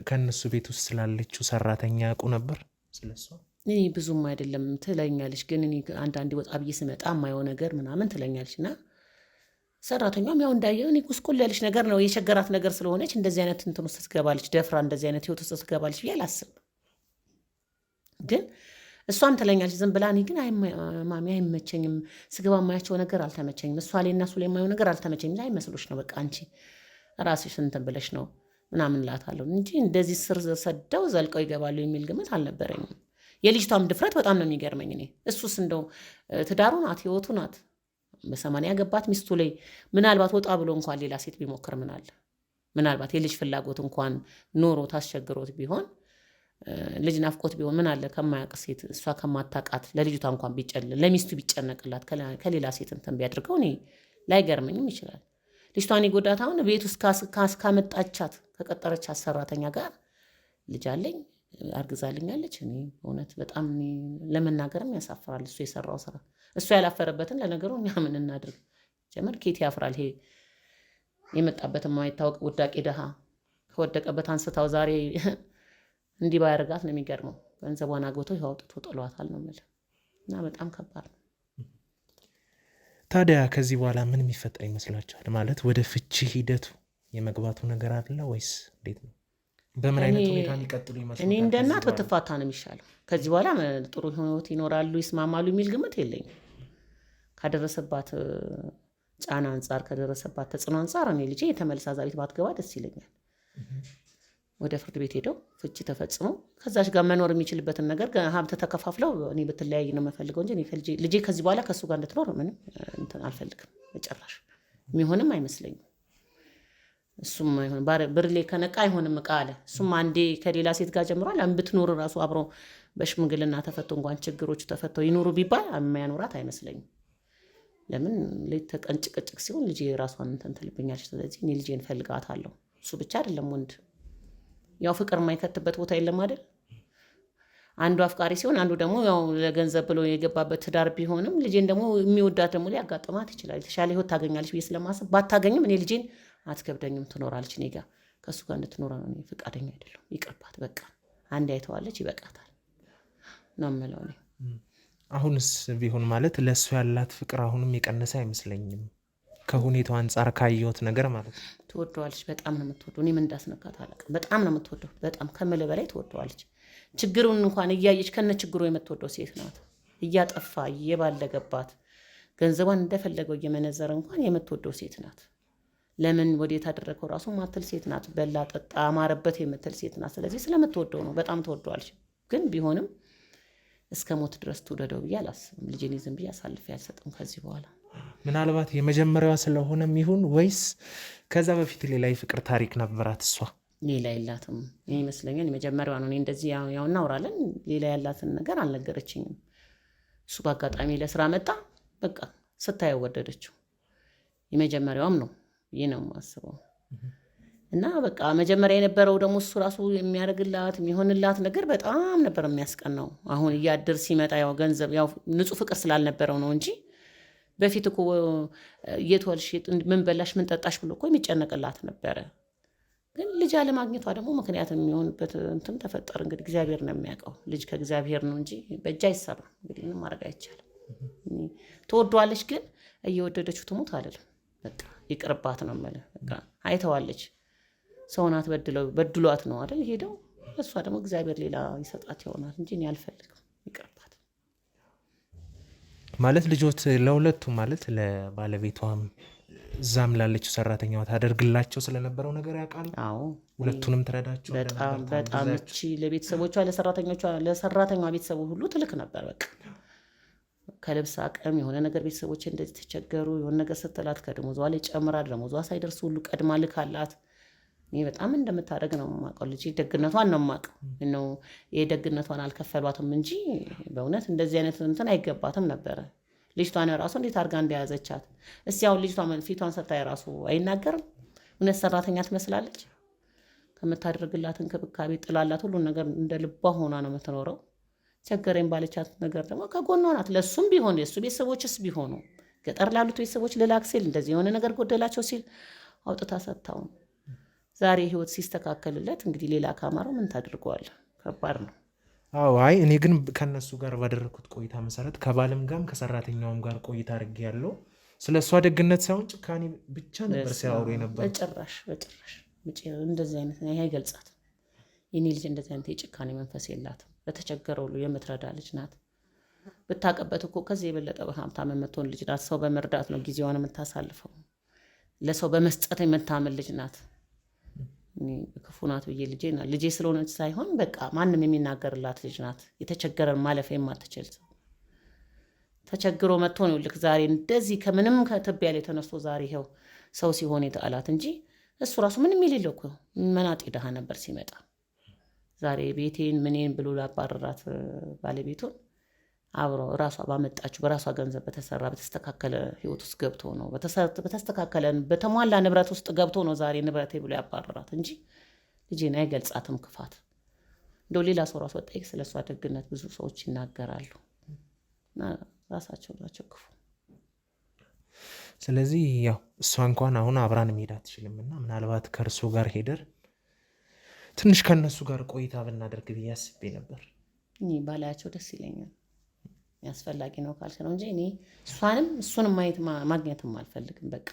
ከእነሱ ቤት ውስጥ ስላለችው ሰራተኛ ያውቁ ነበር ስለሷ? እኔ ብዙም አይደለም ትለኛለች፣ ግን እኔ አንዳንዴ ወጣ ብዬ ስመጣ የማየው ነገር ምናምን ትለኛለች። እና ሰራተኛም ያው እንዳየው እኔ ቁስቁል ያለች ነገር ነው የቸገራት ነገር ስለሆነች እንደዚህ አይነት እንትን ውስጥ ትገባለች፣ ደፍራ እንደዚህ አይነት ህይወት ውስጥ ትገባለች ብዬ አላስብም። ግን እሷም ትለኛለች ዝም ብላ። እኔ ግን ማሚ አይመቸኝም፣ ስገባ የማያቸው ነገር አልተመቸኝም፣ እሷ ላይ እና እሱ ላይ የማየው ነገር አልተመቸኝም። አይመስሎች ነው በቃ አንቺ ራስሽ እንትን ብለሽ ነው ምናምን እላታለሁ እንጂ እንደዚህ ስር ሰደው ዘልቀው ይገባሉ የሚል ግምት አልነበረኝም። የልጅቷም ድፍረት በጣም ነው የሚገርመኝ። እኔ እሱስ እንደው ትዳሩ ናት ህይወቱ ናት። በ80 ያገባት ሚስቱ ላይ ምናልባት ወጣ ብሎ እንኳን ሌላ ሴት ቢሞክር ምናልባት የልጅ ፍላጎት እንኳን ኖሮ ታስቸግሮት ቢሆን ልጅ ናፍቆት ቢሆን ምን አለ ከማያውቅ ሴት እሷ ከማታውቃት ለልጅቷ እንኳን ቢጨልል ለሚስቱ ቢጨነቅላት ከሌላ ሴት እንትን ቢያድርገው እኔ ላይገርመኝም ይችላል። ልጅቷን የጎዳት አሁን ቤት ውስጥ ካመጣቻት ከቀጠረቻት ሰራተኛ ጋር ልጅ አለኝ አርግዛልኛለች። እኔ እውነት በጣም ለመናገርም ያሳፍራል። እሱ የሰራው ስራ እሱ ያላፈረበትን ለነገሩ እኛ ምን እናድርግ? ጀመር ኬት ያፍራል። ይሄ የመጣበትን የማይታወቅ ውዳቄ ደሃ ከወደቀበት አንስታው ዛሬ እንዲህ ባያደርጋት ነው የሚገርመው። ገንዘቧን አግብቶ ይኸው አውጥቶ ጥሏታል ነው የምልህ። እና በጣም ከባድ ነው። ታዲያ ከዚህ በኋላ ምን የሚፈጠር ይመስላችኋል? ማለት ወደ ፍቺ ሂደቱ የመግባቱ ነገር አለ ወይስ እንዴት ነው? በምን አይነት ሁኔታ የሚቀጥሉ ይመስላል? እኔ እንደ እናት በትፋታ ነው የሚሻለው። ከዚህ በኋላ ጥሩ ህይወት ይኖራሉ፣ ይስማማሉ የሚል ግምት የለኝም። ካደረሰባት ጫና አንጻር፣ ከደረሰባት ተጽዕኖ አንጻር እኔ ልጄ የተመልሳ እዛ ቤት ባትገባ ደስ ይለኛል። ወደ ፍርድ ቤት ሄደው ፍቺ ተፈጽሞ ከዛች ጋር መኖር የሚችልበትን ነገር ሀብት ተከፋፍለው እኔ ብትለያይ ነው የምፈልገው እንጂ ልጄ ከዚህ በኋላ ከእሱ ጋር እንድትኖር ምንም እንትን አልፈልግም። በጭራሽ የሚሆንም አይመስለኝም። እሱም አይሆን ብርሌ ከነቃ አይሆንም እቃ አለ። እሱም አንዴ ከሌላ ሴት ጋር ጀምሯል። ብትኖር ራሱ አብሮ በሽምግልና ተፈቶ እንኳን ችግሮቹ ተፈተው ይኖሩ ቢባል የሚያኖራት አይመስለኝም። ለምን ሌት ተቀን ጭቅጭቅ ሲሆን ልጄ ራሷን እንትን ትልብኛለች። ስለዚህ እኔ ልጄን እፈልጋታለሁ። እሱ ብቻ አይደለም ወንድ ያው ፍቅር የማይከትበት ቦታ የለም አይደል? አንዱ አፍቃሪ ሲሆን አንዱ ደግሞ ያው ለገንዘብ ብሎ የገባበት ትዳር ቢሆንም ልጄን ደግሞ የሚወዳት ደግሞ ሊያጋጥማት ይችላል። የተሻለ ህይወት ታገኛለች ብዬ ስለማስብ ባታገኝም እኔ ልጄን አትከብደኝም፣ ትኖራለች እኔ ጋር። ከእሱ ጋር እንድትኖረ ነው እኔ ፈቃደኛ አይደለሁም። ይቅርባት በቃ አንድ አይተዋለች፣ ይበቃታል ነው የምለው እኔ። አሁንስ ቢሆን ማለት ለእሱ ያላት ፍቅር አሁንም የቀነሰ አይመስለኝም ከሁኔታው አንጻር ካየሁት ነገር ማለት ነው። ትወደዋለች፣ በጣም ነው የምትወደው። እኔ ምን እንዳስነካት አላውቅም። በጣም ነው የምትወደው፣ በጣም ከምልህ በላይ ትወደዋለች። ችግሩን እንኳን እያየች ከነ ችግሩ የምትወደው ሴት ናት። እያጠፋ እየባለገባት ገንዘቧን እንደፈለገው እየመነዘረ እንኳን የምትወደው ሴት ናት። ለምን ወዴት አደረገው ራሱ ማትል ሴት ናት። በላ ጠጣ አማረበት የምትል ሴት ናት። ስለዚህ ስለምትወደው ነው፣ በጣም ትወደዋለች። ግን ቢሆንም እስከ ሞት ድረስ ትውደደው ብዬ አላስብም። ልጄን ዝም ብዬ አሳልፌ አልሰጥም ከዚህ በኋላ። ምናልባት የመጀመሪያዋ ስለሆነም ይሁን ወይስ ከዛ በፊት ሌላ የፍቅር ታሪክ ነበራት እሷ? ሌላ የላትም ይመስለኛል። የመጀመሪያዋ ነው። እኔ እንደዚህ ያው እናውራለን። ሌላ ያላትን ነገር አልነገረችኝም። እሱ በአጋጣሚ ለስራ መጣ፣ በቃ ስታየው ወደደችው። የመጀመሪያውም ነው ይህ ነው የማስበው። እና በቃ መጀመሪያ የነበረው ደግሞ እሱ ራሱ የሚያደርግላት የሚሆንላት ነገር በጣም ነበር የሚያስቀናው። አሁን እያድር ሲመጣ ያው ገንዘብ ያው ንጹህ ፍቅር ስላልነበረው ነው እንጂ በፊት እኮ የትወልሽ ምን በላሽ ምን ጠጣሽ ብሎ እኮ የሚጨነቅላት ነበረ። ግን ልጅ አለማግኘቷ ደግሞ ምክንያት የሚሆንበት እንትን ተፈጠረ። እንግዲህ እግዚአብሔር ነው የሚያውቀው። ልጅ ከእግዚአብሔር ነው እንጂ በእጅ አይሰራም። እንግዲህ ምንም ማድረግ አይቻልም። ትወዷለች፣ ግን እየወደደችው ትሙት አይደለም። በቃ ይቅርባት ነው የምልህ። በቃ አይተዋለች። ሰው ናት፣ በድሏት ነው አይደል ሄደው። እሷ ደግሞ እግዚአብሔር ሌላ ይሰጣት ይሆናል እንጂ እኔ አልፈልግም። ይቅርባት ማለት ልጆት ለሁለቱ ማለት ለባለቤቷም እዛም ላለችው ሰራተኛዋ ታደርግላቸው ስለነበረው ነገር ያውቃል። አዎ ሁለቱንም ትረዳቸው በጣም እቺ ለቤተሰቦቿ ለሰራተኛዋ ቤተሰቡ ሁሉ ትልክ ነበር። በቃ ከልብስ አቅም የሆነ ነገር ቤተሰቦች እንደዚህ ተቸገሩ የሆነ ነገር ስትላት ከደሞዟ ላይ ጨምራ ደሞዟ ሳይደርስ ሁሉ ቀድማ ልካላት። እኔ በጣም እንደምታደርግ ነው የማውቀው። ልጅ ደግነቷን ነው የማውቀው ነው። የደግነቷን አልከፈሏትም እንጂ በእውነት እንደዚህ አይነት እንትን አይገባትም ነበረ። ልጅቷን ራሱ እንዴት አድርጋ እንደያዘቻት እስቲ አሁን ልጅቷ ፊቷን ስታይ ራሱ አይናገርም። እውነት ሰራተኛ ትመስላለች። ከምታደርግላት እንክብካቤ ጥላላት ሁሉ ነገር እንደ ልቧ ሆና ነው የምትኖረው። ቸገረኝ ባለቻት ነገር ደግሞ ከጎኗ ናት። ለሱም ቢሆን የሱ ቤተሰቦችስ ቢሆኑ ገጠር ላሉት ቤተሰቦች ልላክ ሲል እንደዚህ የሆነ ነገር ጎደላቸው ሲል አውጥታ ሰጥታው ዛሬ ህይወት ሲስተካከልለት እንግዲህ ሌላ ካማረው ምን ታድርገዋል? ከባድ ነው። አዎ አይ እኔ ግን ከነሱ ጋር ባደረኩት ቆይታ መሰረት ከባልም ጋርም ከሰራተኛውም ጋር ቆይታ አድርጌያለሁ። ስለሷ ደግነት ሳይሆን ጭካኔ ብቻ ነበር ሲያወሩ የነበር። በጭራሽ እንደዚህ አይነት አይገልጻት። የኔ ልጅ እንደዚህ አይነት የጭካኔ መንፈስ የላትም። ለተቸገረው ሁሉ የምትረዳ ልጅ ናት። ብታቀበት እኮ ከዚህ የበለጠ በሀብታም የምትሆን ልጅ ናት። ሰው በመርዳት ነው ጊዜዋን የምታሳልፈው። ለሰው በመስጠት የምታምን ልጅ ናት። ክፉ ናት ብዬ ልጄ ስለሆነች ሳይሆን በቃ ማንም የሚናገርላት ልጅ ናት። የተቸገረን ማለፍ የማትችል ሰው ተቸግሮ መጥቶ ነው ልክ ዛሬ እንደዚህ ከምንም ከትቢያ ላይ ተነስቶ ዛሬ ይኸው ሰው ሲሆን የተአላት እንጂ እሱ ራሱ ምንም የሌለው እኮ መናጤ ደሃ ነበር ሲመጣ። ዛሬ ቤቴን ምኔን ብሎ ላባረራት ባለቤቱን አብሮ ራሷ ባመጣችሁ በራሷ ገንዘብ በተሰራ በተስተካከለ ህይወት ውስጥ ገብቶ ነው በተስተካከለ በተሟላ ንብረት ውስጥ ገብቶ ነው ዛሬ ንብረቴ ብሎ ያባረራት እንጂ ልጄን አይገልጻትም ክፋት። እንደው ሌላ ሰው ራሱ ወጣይ ስለሷ ደግነት ብዙ ሰዎች ይናገራሉ እና ራሳቸው ናቸው ክፉ። ስለዚህ ያው እሷ እንኳን አሁን አብራን መሄድ አትችልምና ምናልባት ከእርሱ ጋር ሄደር ትንሽ ከነሱ ጋር ቆይታ ብናደርግ ብዬ አስቤ ነበር። እኔ ባላያቸው ደስ ይለኛል። ያስፈልጋል ነው ካልሽ ነው እንጂ እኔ እሱንም ማግኘትም አልፈልግም። በቃ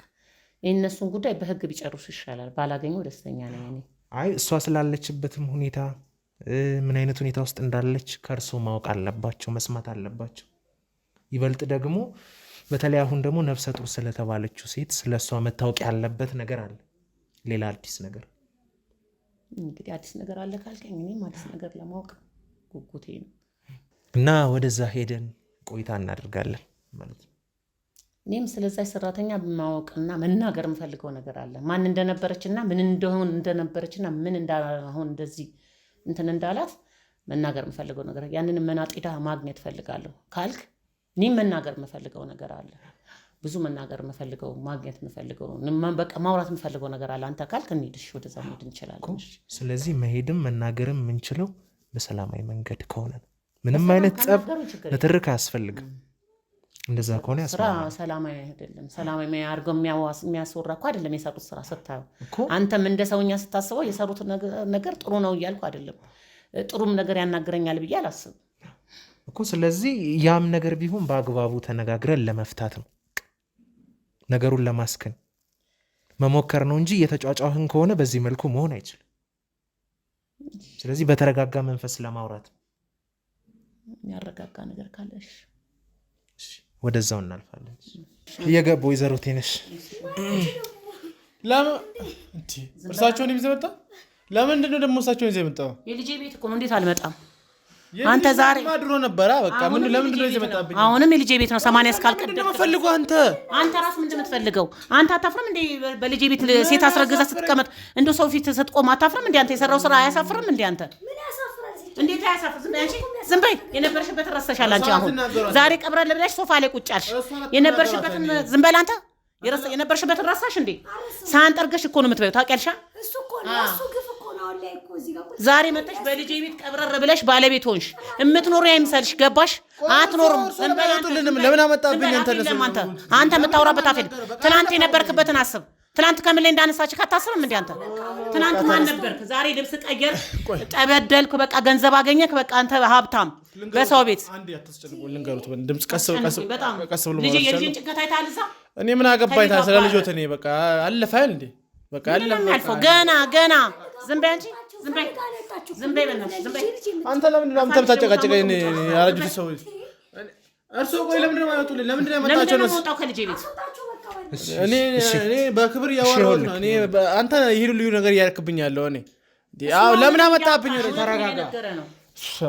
የእነሱን ጉዳይ በህግ ቢጨርሱ ይሻላል። ባላገኘው ደስተኛ ነኝ እኔ። አይ እሷ ስላለችበትም ሁኔታ ምን አይነት ሁኔታ ውስጥ እንዳለች ከእርሱ ማወቅ አለባቸው፣ መስማት አለባቸው። ይበልጥ ደግሞ በተለይ አሁን ደግሞ ነፍሰ ጡር ስለተባለችው ሴት ስለሷ መታወቅ ያለበት ነገር አለ። ሌላ አዲስ ነገር እንግዲህ አዲስ ነገር አለ ካልከኝ እኔም አዲስ ነገር ለማወቅ ጉጉቴ ነው እና ወደዛ ሄደን ቆይታ እናደርጋለን ማለት ነው። እኔም ስለዛች ሰራተኛ ማወቅና መናገር የምፈልገው ነገር አለ። ማን እንደነበረችና ምን እንደነበረችና ምን እንዳሁን እንደዚህ እንትን እንዳላት መናገር የምፈልገው ነገር ያንን መናጤዳ ማግኘት ፈልጋለሁ ካልክ እኔም መናገር የምፈልገው ነገር አለ። ብዙ መናገር የምፈልገው ማግኘት የምፈልገው በቃ ማውራት የምፈልገው ነገር አለ። አንተ ካልክ እንሂድሽ ወደዛ መሄድ እንችላለን። ስለዚህ መሄድም መናገርም የምንችለው በሰላማዊ መንገድ ከሆነ ምንም አይነት ጸብ ንትርክ አያስፈልግም። እንደዛ ከሆነ ያስፈልጋል። ስራ ሰላማዊ አይደለም። ሰላማዊ አድርገው የሚያስወራ እኮ አይደለም የሰሩት ስራ ስታዩ። አንተም እንደ ሰውኛ ስታስበው የሰሩት ነገር ጥሩ ነው እያልኩ አይደለም። ጥሩም ነገር ያናግረኛል ብዬ አላስብም እኮ። ስለዚህ ያም ነገር ቢሆን በአግባቡ ተነጋግረን ለመፍታት ነው፣ ነገሩን ለማስከን መሞከር ነው እንጂ የተጫጫህን ከሆነ በዚህ መልኩ መሆን አይችልም። ስለዚህ በተረጋጋ መንፈስ ለማውራት የሚያረጋጋ ነገር ካለሽ ወደዛው እናልፋለን። እየገቡ ወይዘሮ ቴነሽ እርሳቸውን ይዘህ መጣ። ለምንድን ነው ደግሞ እርሳቸውን ይዘህ መጣው? የልጄ ቤት እኮ ነው። እንዴት አልመጣም? አንተ ዛሬ ማድሮ ነበረ። በቃ ለምንድን ነው ይዘህ መጣብኝ? አሁንም የልጄ ቤት ነው። 80 እስካልቀደም ፈልጉ። አንተ ራስህ ምንድን ነው የምትፈልገው? አንተ አታፍርም እንዴ? በልጄ ቤት ሴት አስረግዘህ ስትቀመጥ እንደው ሰው ፊት ስትቆም አታፍርም እንዴ? አንተ የሰራው ስራ አያሳፍርም እንዴ? አንተ እንዴት አያሳፍር? ዝም በይ። የነበርሽበትን ረስተሻል አንቺ። አሁን ዛሬ ቀብረን ለብለሽ ሶፋ ላይ ቁጭ አልሽ። የነበርሽበትን ዝም በል አንተ። የነበርሽበትን ረሳሽ እንዴ? ሳህን ጠርገሽ እኮ ነው የምትበይው። ታውቂያለሽ? ዛሬ መጥተሽ በልጄ ቤት ቀብረር ብለሽ ባለቤት ሆንሽ። እምትኖሪ አይምሰልሽ። ገባሽ? አትኖርም። ለምን አመጣብኝ? አንተ የምታወራበት አፍ የለም። ትናንት የነበርክበትን አስብ። ትናንት ከምን ላይ እንዳነሳች ካታስብም እንዴ አንተ? ትናንት ማን ነበርክ? ዛሬ ልብስ ቀየር፣ ተበደልክ፣ በቃ ገንዘብ አገኘክ፣ በቃ አንተ ሀብታም በሰው ቤት። አንዴ አትስጨንቁ፣ ልንገሩት ድምጽ ቀስ ብሎ ልጄ የልጄን ጭንቀት አይተሃል? እዛ እኔ ምን አገባኝ ስለ ልጆት? እኔ በቃ አለፈ እንዴ? በቃ አለፈ። ገና ዝም በይ አንቺ፣ ዝም በይ በእናትሽ፣ ዝም በይ አንተ። ለምንድን ነው የምታጨቃጨቀኝ? ያረጁት ሰው እርሶ ቆይ፣ ለምንድን ነው ያወጡልኝ? ለምንድን ነው ያመጣቸው? ነው ወጣው ከልጄ ቤት። እኔ በክብር እያወራሁ ነው። እኔ አንተ ይሄ ልዩ ነገር እያደረክብኝ ያለው እኔ ለምን አመጣብኝ? ተረጋጋ፣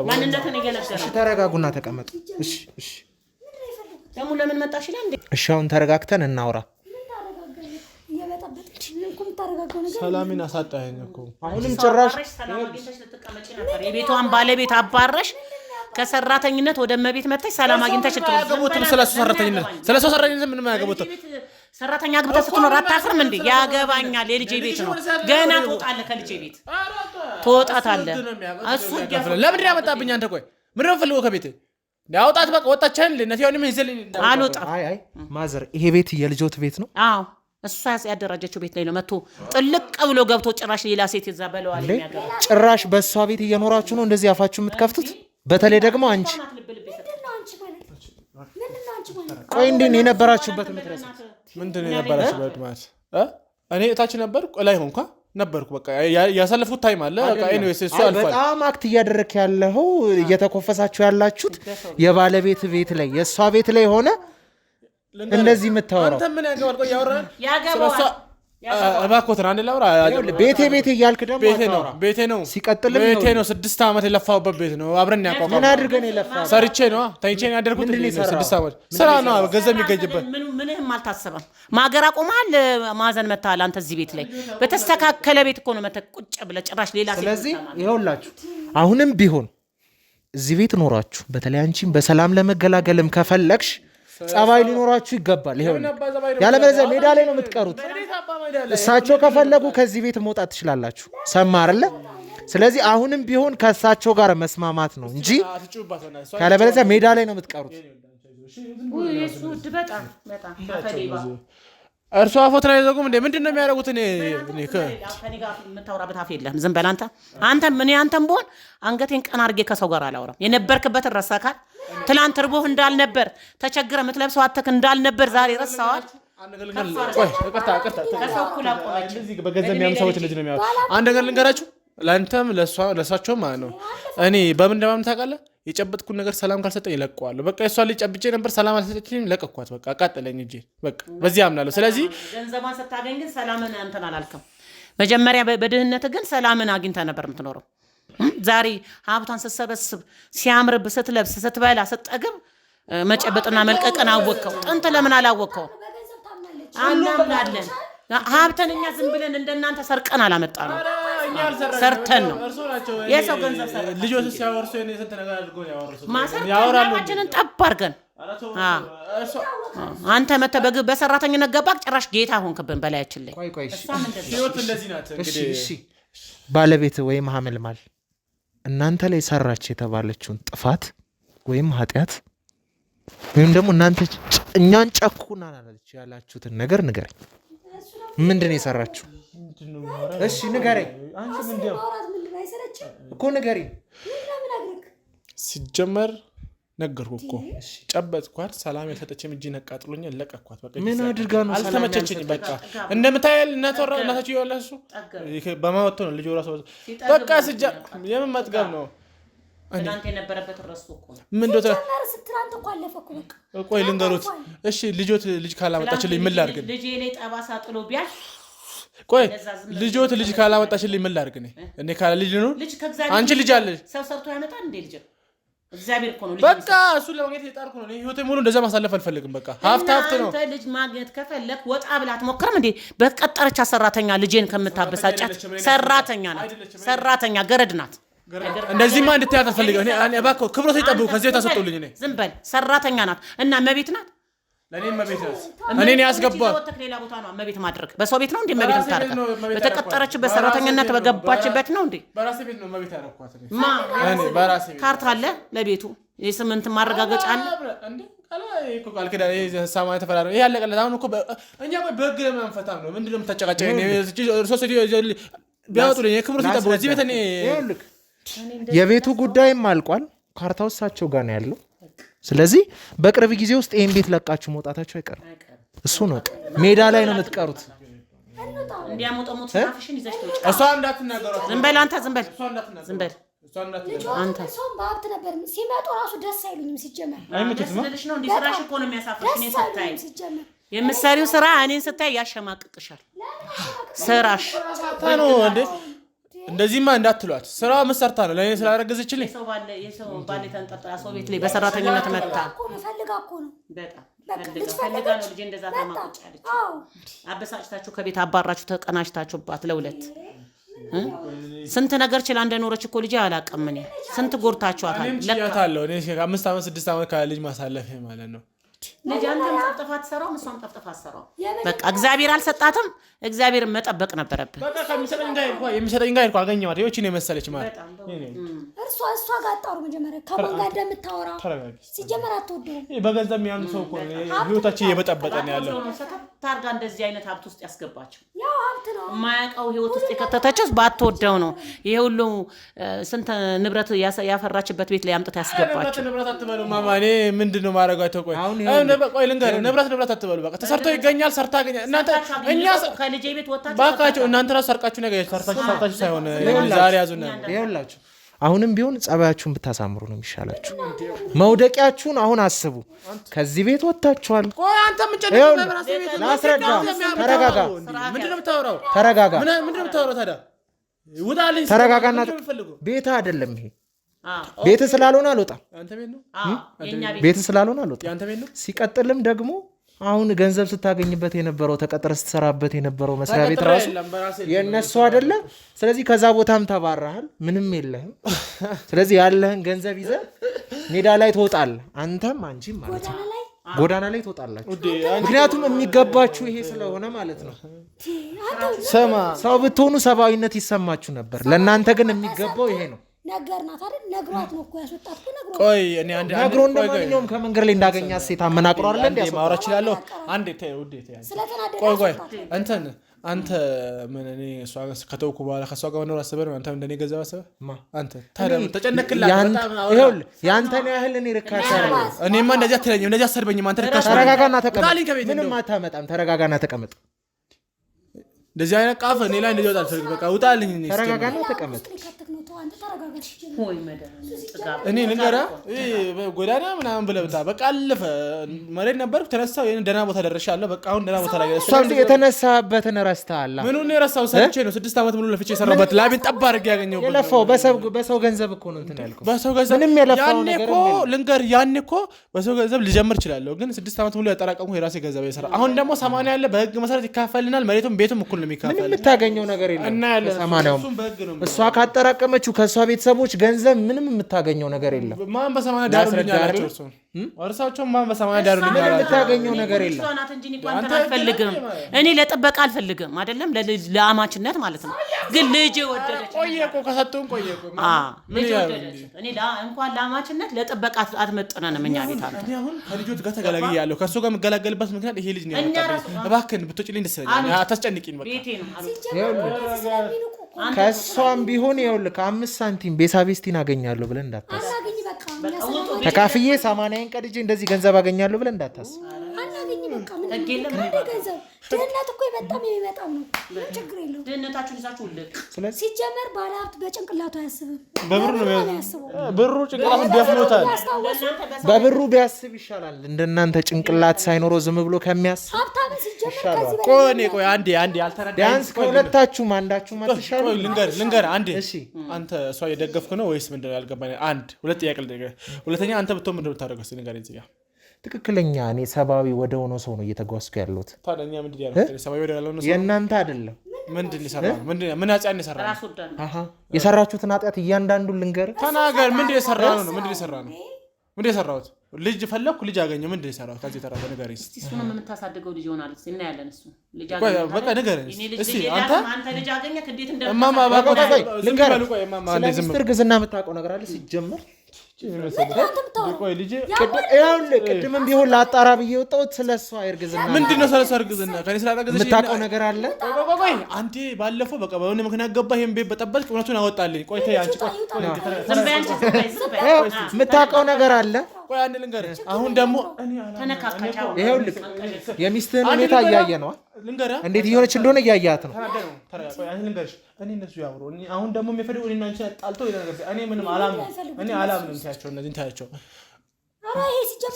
ማንነትን እየነገረ ተረጋጉና ተቀመጡ። እሺ ደግሞ ለምን መጣሽ ይላል እንዴ? እሺ አሁን ተረጋግተን እናውራ። ሰላሜን አሳጣኸኝ እኮ። አሁንም ጭራሽ ሰላም አግኝተሽ ልትቀመጪ ነበር። የቤቷን ባለቤት አባረሽ ከሰራተኝነት ወደ እመቤት መጥተሽ ሰላም አግኝተሽ አያገቦትም። ስለሱ ሰራተኝነት ምንም አያገቦትም። ሰራተኛ አግብተህ ስትኖር አታፍርም እንዴ? ያገባኛል፣ የልጄ ቤት ነው። ገና ትወጣለህ፣ ከልጄ ቤት ትወጣታለህ። እሱ ለምንድን ያመጣብኝ? አንተ ቆይ ምንድን ነው የምፈልገው ከቤት? አውጣት በቃ። ወጣቻል ነቲያውንም ይዘልኝ አልወጣም። አይ ማዘር፣ ይሄ ቤት የልጆት ቤት ነው? አዎ እሷ ያደራጀችው ቤት ላይ ነው። መጥቶ ጥልቅ ብሎ ገብቶ ጭራሽ ሌላ ሴት ይዛ በለዋል የሚያገባ። ጭራሽ በእሷ ቤት እየኖራችሁ ነው እንደዚህ አፋችሁ የምትከፍቱት? በተለይ ደግሞ አንቺ። ቆይ እንዴት የነበራችሁበት ምትረሳ? ምንድን ነው የነበራችሁበት ማለት? እኔ እታች ነበርኩ፣ ላይ ሆንኳ ነበርኩ። በቃ ያሳለፉት ታይም አለ። በቃ ኤኒዌይስ እሱ አልፏል። በጣም አክት እያደረክ ያለኸው እየተኮፈሳችሁ ያላችሁት የባለቤት ቤት ላይ የእሷ ቤት ላይ ሆነ እንደዚህ የምታወራው አንተ ምን ያገባል? ቆይ ያገባዋል። እባክዎትን አንድ ላውራ። ቤቴ እያልክ ደግሞ ቤቴ ነው ሲቀጥል ቤቴ ነው። 6 ዓመት የለፋሁበት ቤት ነው። አብረን ያቋቋመው ምን አድርገን የለፋው? ሰርቼ ነው ተኝቼ ነው ያደርኩት። 6 ዓመት ስራ ነው፣ ገንዘብ የሚገኝበት። ምንም አልታሰበም። ማገር አቆማል። ማዘን መታል። አንተ እዚህ ቤት ላይ በተስተካከለ ቤት እኮ ነው መተህ ቁጭ ብለህ ጭራሽ ሌላ። ስለዚህ ይኸውላችሁ አሁንም ቢሆን እዚህ ቤት ኖራችሁ በተለይ አንቺም በሰላም ለመገላገልም ከፈለግሽ ጸባይ ሊኖራችሁ ይገባል። ይሄው ያለበለዚያ ሜዳ ላይ ነው የምትቀሩት። እሳቸው ከፈለጉ ከዚህ ቤት መውጣት ትችላላችሁ። ሰማ አይደለ? ስለዚህ አሁንም ቢሆን ከእሳቸው ጋር መስማማት ነው እንጂ ያለበለዚያ ሜዳ ላይ ነው የምትቀሩት። እርሷ ፎቶ ላይ ዘጉም እንዴ? ምንድን ነው የሚያደርጉት? እኔ የምታወራበት አፍ የለህም። ዝም በል አንተ። አንተም ብሆን አንገቴን ቀና አድርጌ ከሰው ጋር አላወራም። የነበርክበትን ረሳካል። ትላንት እርቦህ እንዳልነበር ተቸግረ የምትለብሰው አተክ እንዳልነበር ዛሬ ረሳዋል። በገንዘብ የሚያሙ ሰዎች እንደዚህ ነው የሚያወሩት። አንድ ነገር ልንገራችሁ፣ ለአንተም ለእሷቸውም ማለት ነው። እኔ በምን እንደማምን ታውቃለህ? የጨበጥኩት ነገር ሰላም ካልሰጠኝ እለቀዋለሁ። በቃ የሷን ልጅ ጨብጬ ነበር፣ ሰላም አልሰጠችኝም፣ ለቀኳት። በቃ አቃጠለኝ እጄ። በቃ በዚህ አምናለሁ። ስለዚህ ገንዘቧን ስታገኝ ግን ሰላምን አንተን አላልክም። መጀመሪያ በድህነት ግን ሰላምን አግኝተህ ነበር የምትኖረው። ዛሬ ሀብቷን ስትሰበስብ ሲያምርብ፣ ስትለብስ፣ ስትበላ፣ ስትጠግብ መጨበጥና መልቀቅን አወቅከው። ጥንት ለምን አላወቅከው? እናምናለን። ሀብተን እኛ ዝም ብለን እንደናንተ ሰርቀን አላመጣ ነው፣ ሰርተን ነው። የሰው ገንዘብ ሰርተን ልጆች ሲያወርሱ የኔ ስንት ነገር አድርገው ያወርሱ ማሰራችንን ጠብ አድርገን አንተ መተህ በሰራተኝነት ገባህ። ጭራሽ ጌታ ሆንክብን በላያችን ላይ። ህይወት እንደዚህ ናት እንግዲህ። ባለቤት ወይም ሀመልማል እናንተ ላይ ሰራች የተባለችውን ጥፋት ወይም ኃጢአት ወይም ደግሞ እናንተ እኛን ጨኩናል ያላችሁትን ነገር ንገረኝ። ምንድን ነው የሰራችሁ? እሺ ንገረኝ እኮ ንገረኝ። ሲጀመር ነገርኩ እኮ ጨበጥኳት። ሰላም ያልሰጠችም እጅ ነቃጥሎኛል፣ ለቀኳት። በቃ ምን አድርጋ ነው? አልተመቸችኝም። በቃ እንደምታየል እናታችሁ ያለሱ በማወጡ ነው ልጅ ራሱ በቃ ስጃ የምን መጥገብ ነው? እናንተ የነበረበት ረሱ እኮ ምን ዶታ ስትራንት እኮ አለፈ እኮ በቃ። ቆይ ልንገሩት። እሺ ልጅ ካላመጣችልኝ ምን ላድርግ? ልጄ ላይ ጠባሳ ጥሎ ቢያል ቆይ ልጅ ካላመጣችልኝ ምን ላድርግ? እኔ ካለ ልጅ ነው። አንቺ ልጅ አለሽ። ሰው ሰርቶ ያመጣል እንዴ ልጅ? እግዚአብሔር እኮ ነው ልጅ። በቃ እሱ ለማግኘት የጣርኩ ነው። ህይወቴ ሙሉ እንደዛ ማሳለፍ አልፈልግም። በቃ ሀብት ነው። አንተ ልጅ ማግኘት ከፈለክ ወጣ ብላ አትሞክርም እንዴ? በቀጠረቻ ሰራተኛ ልጄን ከምታበሳጫት ሰራተኛ ናት። ሰራተኛ ገረድ ናት። እንደዚህማ እንድትያት አልፈልግም። እኔ እባክህ ክብሮት ይጠብቁ። ከዚህ ታሰጡልኝ። እኔ ዝም በል። ሰራተኛ ናት እና መቤት ናት። ለኔም መቤት ነው። እኔን ያስገባው ሌላ ቦታ ነው መቤት ማድረግ። በሰው ቤት ነው እንዴ መቤት የምታደርገው? በተቀጠረችበት ሰራተኛነት በገባችበት ነው እንዴ? በራሴ ቤት ነው መቤት ያደረኳት እኔ በራሴ ቤት። ካርታ አለ ለቤቱ የስምንት ማረጋገጫ አለ እንዴ? ቃል ኪዳን ሳማን ተፈራረ። ይሄ ያለቀለት። አሁን እኮ እኛ በህግ ለምን አንፈታም ነው? ምንድነው የምታጨቃጨቀኝ? ቢያወጡልኝ የክብሩ ሲጠብቁ እዚህ ቤት እኔ የቤቱ ጉዳይም አልቋል። ካርታው እሳቸው ጋር ነው ያለው። ስለዚህ በቅርብ ጊዜ ውስጥ ይሄን ቤት ለቃችሁ መውጣታችሁ አይቀርም። እሱ ነው ሜዳ ላይ ነው የምትቀሩት። እንዲያሞጠሙት ሳፍሽን ይዘሽ ተውጪ። እሷ እንዳትናገሯት። ዝም በል አንተ፣ ዝም በል ዝም በል አንተ። ሰውም በሀብት ነበር ሲመጡ ራሱ ደስ አይሉኝም። ሲጀመር አይምትልሽ ነው እንዴ? ስራሽ እኮ ነው የሚያሳፍርሽ። እኔን ስታይ የምትሰሪው ስራ እኔን ስታይ ያሸማቅቅሻል። ስራሽ ታኖ እንዴ? እንደዚህማ እንዳትሏት። ስራዋ መሰርታ ነው ለኔ ስላረገዘችልኝ። የሰው ባል ተንጠልጥላ ሰው ቤት ላይ በሰራተኝነት መጣ ፈልጋ እኮ ነው። በጣም ፈልጋ ነው ልጄ እንደዛ ተማቁጫለች። አበሳጭታችሁ ከቤት አባራችሁ ተቀናጅታችሁባት ለሁለት ስንት ነገር ችላ እንደኖረች እኮ ልጄ አላውቅም። እኔ ስንት ጎርታችኋታል። ለካታለሁ እኔ 5 ዓመት 6 ዓመት ከልጅ ማሳለፍ ማለት ነው። ልጅ አንተም ጠፍጥፋት ሰራው እሷም ጠፍጥፋት ሰራው። በቃ እግዚአብሔር አልሰጣትም። እግዚአብሔርን መጠበቅ ነበረብን። በቃ የሚሰጠኝ ጋር አገኘኋት። ይህቺ ነው የመሰለች ማለት እሷ ጋር አጣሩ መጀመሪያ ከማን ጋር እንደምታወራ ሲጀመር አትወደውም። በገንዘብ የሚያምኑ ሰው እኮ ህይወታችን እየበጠበጠ ነው ያለው። ታርጋ እንደዚህ አይነት ሀብት ውስጥ ያስገባቸው ያው ሀብት ነው የማያውቀው ህይወት ውስጥ የከተተችው ባትወደው ነው። ይሄ ሁሉ ስንት ንብረት ያፈራችበት ቤት ላይ አምጥታ ያስገባቸው። ንብረት አትበሉ ማማ። እኔ ምንድነው ማረጋቸው? ቆይ ልንገርህ፣ ንብረት አትበሉ። በቃ ተሰርቶ ይገኛል። ሰርታ ያገኛል። እናንተ እኛ ከልጄ ቤት ወጣችሁ ባካችሁ እናንተ ራሱ ሰርቃችሁ ነገር ሰርታችሁ ሳይሆን ዛሬ ያዙና ይኸውላችሁ አሁንም ቢሆን ጸባያችሁን ብታሳምሩ ነው የሚሻላችሁ። መውደቂያችሁን አሁን አስቡ። ከዚህ ቤት ወጣችኋል። ቆይ አንተ ምን ላስረዳ። ተረጋጋ። ምንድነው የምታወራው? ተረጋጋ። ምንድነው የምታወራው ታዲያ? ውጣልኝ። ተረጋጋና ቤት አይደለም ይሄ ቤት ስላልሆነ አልወጣም። አንተ ቤት ነው። ቤት ስላልሆነ አልወጣም። ያንተ ቤት ነው። ሲቀጥልም ደግሞ አሁን ገንዘብ ስታገኝበት የነበረው ተቀጥረ ስትሰራበት የነበረው መስሪያ ቤት ራሱ የነሱ አይደለ? ስለዚህ ከዛ ቦታም ተባረሃል፣ ምንም የለህም። ስለዚህ ያለህን ገንዘብ ይዘህ ሜዳ ላይ ትወጣለህ። አንተም አንቺም ማለት ነው ጎዳና ላይ ትወጣላችሁ። ምክንያቱም የሚገባችሁ ይሄ ስለሆነ ማለት ነው። ሰው ብትሆኑ ሰብአዊነት ይሰማችሁ ነበር። ለእናንተ ግን የሚገባው ይሄ ነው። ነገርናት አይደል? ነግሯት ነው እኮ ያስወጣት እኮ ነግሯት። ቆይ እኔ አንድ ነግሮ እንደማንኛውም ከመንገድ ላይ እንዳገኛት ሴት አመናቅሮ አይደል እንዴ? ማውራት እችላለሁ። አንዴ ተይ ውዴ ተይ። ቆይ እንትን አንተ ምን እኔ እሷ ከተውኩ በኋላ ከእሷ ጋር መኖር አስበህ ነው? አንተ እንደኔ ገንዘብ አስበህ አንተ ታዲያ ተጨነቅላት። ይኸውልህ ያንተን ያህል እኔ ርካሽ አይደለም። እኔማ እንደዚህ አትለኝም፣ እንደዚህ አትሰድበኝም። አንተ ርካሽ ተረጋጋና ተቀመጥ። ምንም አታመጣም። ተረጋጋና ተቀመጥ። እንደዚህ አይነት ቃፍ እኔ ላይ እንደዚህ ወጣል። በቃ ውጣልኝ። ተረጋጋና ተቀመጥ። እኔ ልንገርህ ጎዳና ምናምን ብለህ ብታ በቃ አለፈ። መሬት ነበርኩ ተነሳሁ። ደህና ቦታ ደርሻለሁ። በቃ አሁን ደህና ቦታ ላይ የተነሳህበትን ረስተሃል። ምኑን የረሳው? ሰርቼ ነው 6 ዓመት ሙሉ ለፍቼ የሰራሁበት ላቤን ጠብ አድርጌ ያገኘሁበት። የለፋው በሰው ገንዘብ እኮ ነው እንትን ያልኩት። በሰው ገንዘብ ምንም የለፋው ነገር ያኔ እኮ ልንገርህ፣ ያኔ እኮ በሰው ገንዘብ ልጀምር እችላለሁ፣ ግን 6 ዓመት ሙሉ ያጠራቀምኩ የራሴ ገንዘብ የሰራ። አሁን ደግሞ 80 ያለ በህግ መሰረት ይካፈልናል። መሬቱም ቤቱም እኩል ነው የሚካፈል። ምንም የምታገኘው ነገር የለም። እና ያለ 80 እሷ ካጠራቀመችው ከእሷ ቤተሰቦች ገንዘብ ምንም የምታገኘው ነገር የለም። ማን በ80 ዳሩልኝ አላቸው እርሱ ወርሳቸው ማን በ80 ዳሩልኝ አላቸው። የምታገኘው ነገር የለም። አልፈልግም እኔ ለጥበቃ አልፈልግም አይደለም ለአማችነት ማለት ነው። ግን ልጅ ወደደች። ቆየ እኮ ከሰጡን ቆየ እኮ ልጅ ወደደች። እኔ እንኳን ለአማችነት ለጥበቃ አትመጥነንም እኛ ቤት አለ። እኔ አሁን ከልጆች ጋር ተገላግያለሁ። ከሱ ጋር የምገላገልበት ምክንያት ይሄ ልጅ ነው ያመጣብኝ። እባክህን ብትወጪልኝ ደስ ይለኛል። አታስጨንቂኝ። በቃ ቤቴ ነው ከእሷም ቢሆን ይኸውልህ ከ5 ሳንቲም ቤሳቤስቲን አገኛለሁ ብለን እንዳታስብ። ተካፍዬ 80ን ቀድጄ እንደዚህ ገንዘብ አገኛለሁ ብለን እንዳታስብ። ድህነት እኮ በጣም የሚመጣው ነው። ችግር የለውም። ድህነታችሁን ይዛችሁ ልቅ። ሲጀመር ባለሀብት በጭንቅላቱ አያስብም። በብሩ ነው የሚያስበው። ብሩ ጭንቅላቱን ደፍኖታል። በብሩ ቢያስብ ይሻላል እንደናንተ ጭንቅላት ሳይኖረው ዝም ብሎ ከሚያስብ። ሀብታም ሲጀመር ቆይ አንዴ አልተረዳኸኝም። ቢያንስ ከሁለታችሁም አንዳችሁም አትሻሉ። ልንገር አንዴ አንተ እሷ እየደገፍክ ነው ወይስ ምንድን ነው ያልገባኝ? አንድ ሁለት ጥያቄ ልጠይቅህ። ሁለተኛ አንተ ብትሆን ምንድን ነው የምታደርገው? እስኪ ንገረኝ። እዚህ ጋር ትክክለኛ እኔ ሰብአዊ ወደ ሆነው ሰው ነው እየተጓዝኩ ያለሁት። ታዲያ ምንድን ያለው ሰብአዊ ወደ ያለው ነው? የእናንተ አይደለም። ምንድን ይሰራል? ምን አጽያን ይሰራል? የሰራችሁትን ኃጢአት እያንዳንዱን ልንገር። ተናገር። ምንድን የሰራ ነው? ምንድን የሰራ ነው? ምንድን ነው የሰራሁት? ልጅ ፈለኩ ልጅ አገኘሁ። ምንድን ነው የሰራሁት? ከዚህ ተራፈ ንገረኝ እስኪ። እሱንም የምታሳድገው ልጅ ይሆናል እስኪ እናያለን። እሱ ልጅ በቃ ንገረኝ እስኪ አንተ ልጅ አገኘህ እንዴት እማማ ልንገርህ ስለ ሚስት እርግዝና የምታውቀው ነገር አለ ሲጀመር? ቆይ ልጄ ቅድምም ቢሆን ላጣራ ብዬ የወጣሁት ስለሷ እርግዝና ምንድን ነው ስለሷ እርግዝና ከኔ ስላረገዘች የምታውቀው ነገር አለ? ቆይ አንተ ባለፈው በቃ በሆነ ምክንያት ገባህ ይሄን ቤት በጠበጥክ እውነቱን አወጣልኝ። ቆይ ተይ አንቺ ቆይ የምታውቀው ነገር አለ? ቆይ አንድ ልንገርህ አሁን ደግሞ ተነካካቻው ይኸውልህ የሚስትህን ሁኔታ እያየ ነው ልንገርህ እንዴት እየሆነች እንደሆነ እያያት ነው። ቆይ አንድ ልንገርሽ እኔ እነሱ ያወሩ አሁን ደግሞ የሚፈልጉ እኔና አንቺ ጣልተው ይደረገ እኔ ምንም አላምንም ታያቸው እነዚህን ታያቸው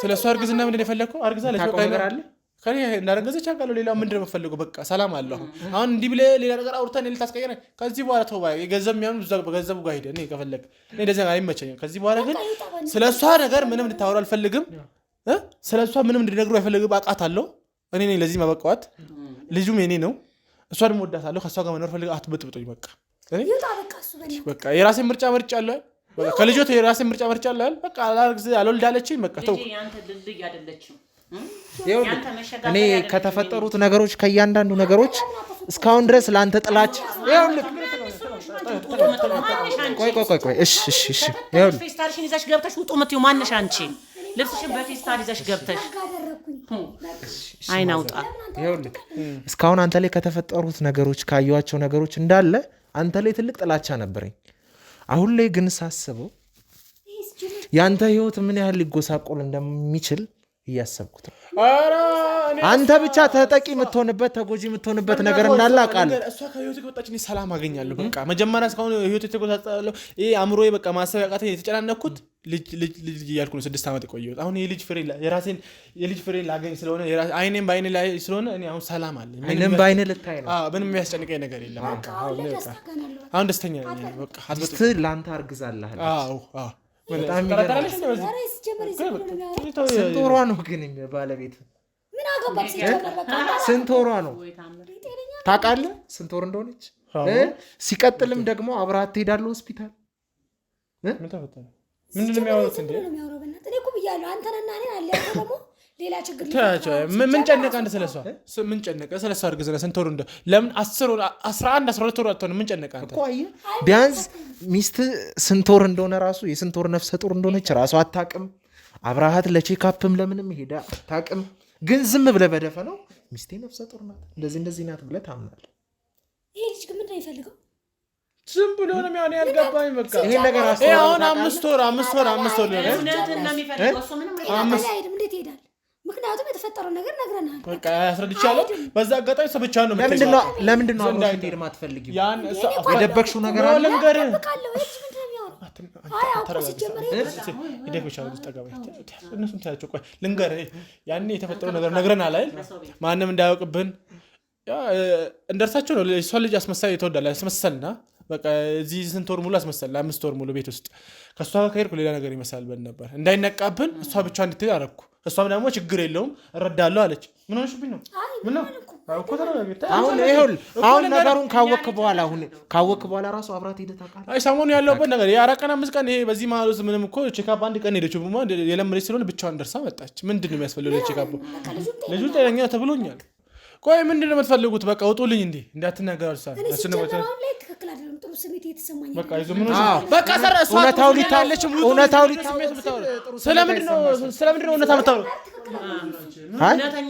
ስለሷ እርግዝና ምንድን ነው የፈለግከው? አርግዛለች በቃ ነገር አለ ከኔ እንዳረገዘች አውቃለሁ። ሌላ ምንድን ነው የምፈልገው? በቃ ሰላም አለሁ። አሁን እንዲህ ብለህ ሌላ ነገር አውርተን ልታስቀየረኝ ከዚህ በኋላ ተው። የገንዘብ የሚያምኑ እዛ በገንዘቡ ጋር ሄደህ እኔ ከፈለግ እኔ እንደዚያ አይመቸኝም። ከዚህ በኋላ ግን ስለሷ ነገር ምንም እንድታወሩ አልፈልግም። ስለሷ ምንም እንድነግሩ አይፈልግም። አውቃታለሁ። እኔ ነኝ ለዚህ ማበቃዋት። ልጁም የኔ ነው። እሷ ደግሞ ወዳታለሁ። ከሷ ጋር መኖር ፈልግ አትበጥብጡኝ። በቃ የራሴን ምርጫ መርጫለሁ። በቃ ከልጆት የራሴን ምርጫ መርጫለሁ። በቃ አልወልዳለችኝ። በቃ ተው። እኔ ከተፈጠሩት ነገሮች ከእያንዳንዱ ነገሮች እስካሁን ድረስ ለአንተ ጥላች ቆይ እሺ ፌስታልሽን ይዘሽ ገብተሽ ውጡ የምትይው ማነሽ አንቺ? ልብስሽን በፌስታል ይዘሽ ገብተሽ አይን አውጣ። እስካሁን አንተ ላይ ከተፈጠሩት ነገሮች ካየኋቸው ነገሮች እንዳለ አንተ ላይ ትልቅ ጥላቻ ነበረኝ። አሁን ላይ ግን ሳስበው ያንተ ህይወት ምን ያህል ሊጎሳቆል እንደሚችል እያሰብኩት ነው። አንተ ብቻ ተጠቂ የምትሆንበት ተጎጂ የምትሆንበት ነገር እንዳለ አውቃለሁ። እሷ ከህይወት ከወጣች እኔ ሰላም አገኛለሁ። በቃ መጀመሪያ እስካሁን ህይወት የተጎሳቆለው ይሄ አእምሮዬ በቃ ማሰብ ያቃተኝ የተጨናነኩት ልጅ እያልኩ ነው 6 ዓመት የቆየሁት። አሁን የልጅ ፍሬ የራሴን የልጅ ፍሬ ላገኝ ስለሆነ አይኔም በአይኔ ላይ ስለሆነ እኔ አሁን ሰላም አለኝ። አይኔም በአይኔ ልታይ ነው። ምንም የሚያስጨንቀኝ ነገር የለም። በቃ አሁን ደስተኛ ነኝ። በቃ አትበጥ ለአንተ አርግዛለህ። አዎ በጣም ስንት ወሯ ነው ግን ባለቤት? ስንት ወሯ ነው ታውቃለህ? ስንት ወር እንደሆነች? ሲቀጥልም ደግሞ አብረሃት ትሄዳለህ ሆስፒታል። ምንድን ነው የሚያወሩት እንዴ? ሌላ ችግር ምን ጨነቀ? አንተ ስለሷ ምን ጨነቀ? ስለሷ እርግዝና ስንት ወር እንደ ለምን 10 ወር 11 12 ወር አትሆንም? ምን ጨነቀ አንተ? እኮ አየህ ቢያንስ ሚስት ስንት ወር እንደሆነ ራሱ የስንት ወር ነፍሰ ጡር እንደሆነች ራሱ አታውቅም። አብረሃት ለቼክአፕም ለምንም ሄዳ አታውቅም። ግን ዝም ብለህ በደፈነው ሚስቴ ነፍሰ ጡር ናት እንደዚህ ናት ብለህ ታምናለህ። ይሄ ልጅ ግን ምንድን ነው የፈለገው? ዝም ብሎ ነው የሚሆን ያልገባኝ። በቃ ይሄ ነገር አሁን 5 ወር ነው እንዴት ይሄዳል? ምክንያቱም የተፈጠረው ነገር ነግረናል። በቃ ያስረድቻለሁ። በዛ አጋጣሚ ሰው ብቻ ነው ለምንድን ነው አብሮሽ እንድሄድ የማትፈልጊው? የደበቅሽው ነገር አለ? ልንገርህ ያኔ የተፈጠረው ነገር ነግረናል አይደል? ማንም እንዳያውቅብን እንደርሳቸው ነው። እሷ ልጅ አስመሳይ ተወዳለ አስመሰልና በቃ እዚህ ስንት ወር ሙሉ አስመሰልና 5 ወር ሙሉ ቤት ውስጥ ከእሷ ጋር ከሄድኩ ሌላ ነገር ይመስላል በል ነበር እንዳይነቃብን እሷ ብቻ እንድትሄድ አደረኩ። እሷም ደግሞ ችግር የለውም እረዳለሁ አለች። ምን ሆነሽብኝ ነው? ምን ነው አሁን ነገሩን ካወቅክ በኋላ ራሱ አብራት ሄደህ ታውቃለህ? አይ ሰሞኑን ያለውበት ነገር የ4 ቀን 5 ቀን ይሄ በዚህ መሀል ውስጥ ምንም እኮ ቼክአፕ አንድ ቀን ሄደችው የለመደች ስለሆነ ብቻዋን ደርሳ መጣች። ምንድን ነው የሚያስፈልገው ቼክአፕ? ልጁ ጤነኛ ተብሎኛል። ቆይ ምንድን ነው የምትፈልጉት? በቃ ውጡልኝ እንዴ እንዳትናገሩ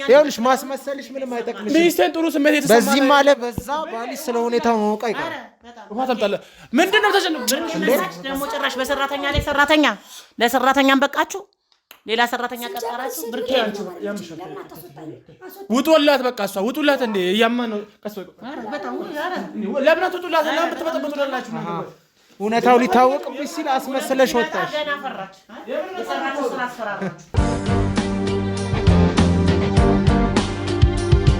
ይኸውልሽ ማስመሰልሽ ምንም አይጠቅምሽም። ሚስቴን ጥሩ ስሜት የተሰማኝ በዚህም አለ በዛ ባልሽ ስለ ሁኔታው ማወቅ አይቀርም። ምንድን ነው ደግሞ ጭራሽ በሰራተኛ ላይ ለሰራተኛም በቃችሁ ሌላ ሰራተኛ ቀጠራችሁ። ብርቄ ውጡላት በቃ እሷ ውጡላት እንዴ እያማን ነው። ለምን አትውጡላት? ለምን ብትበጠበጡላላችሁ? እውነታው ሊታወቅብሽ ሲል አስመስለሽ ወጣሽ። ገና ፈራች የሰራችሁ ስራ አስፈራራችሁ።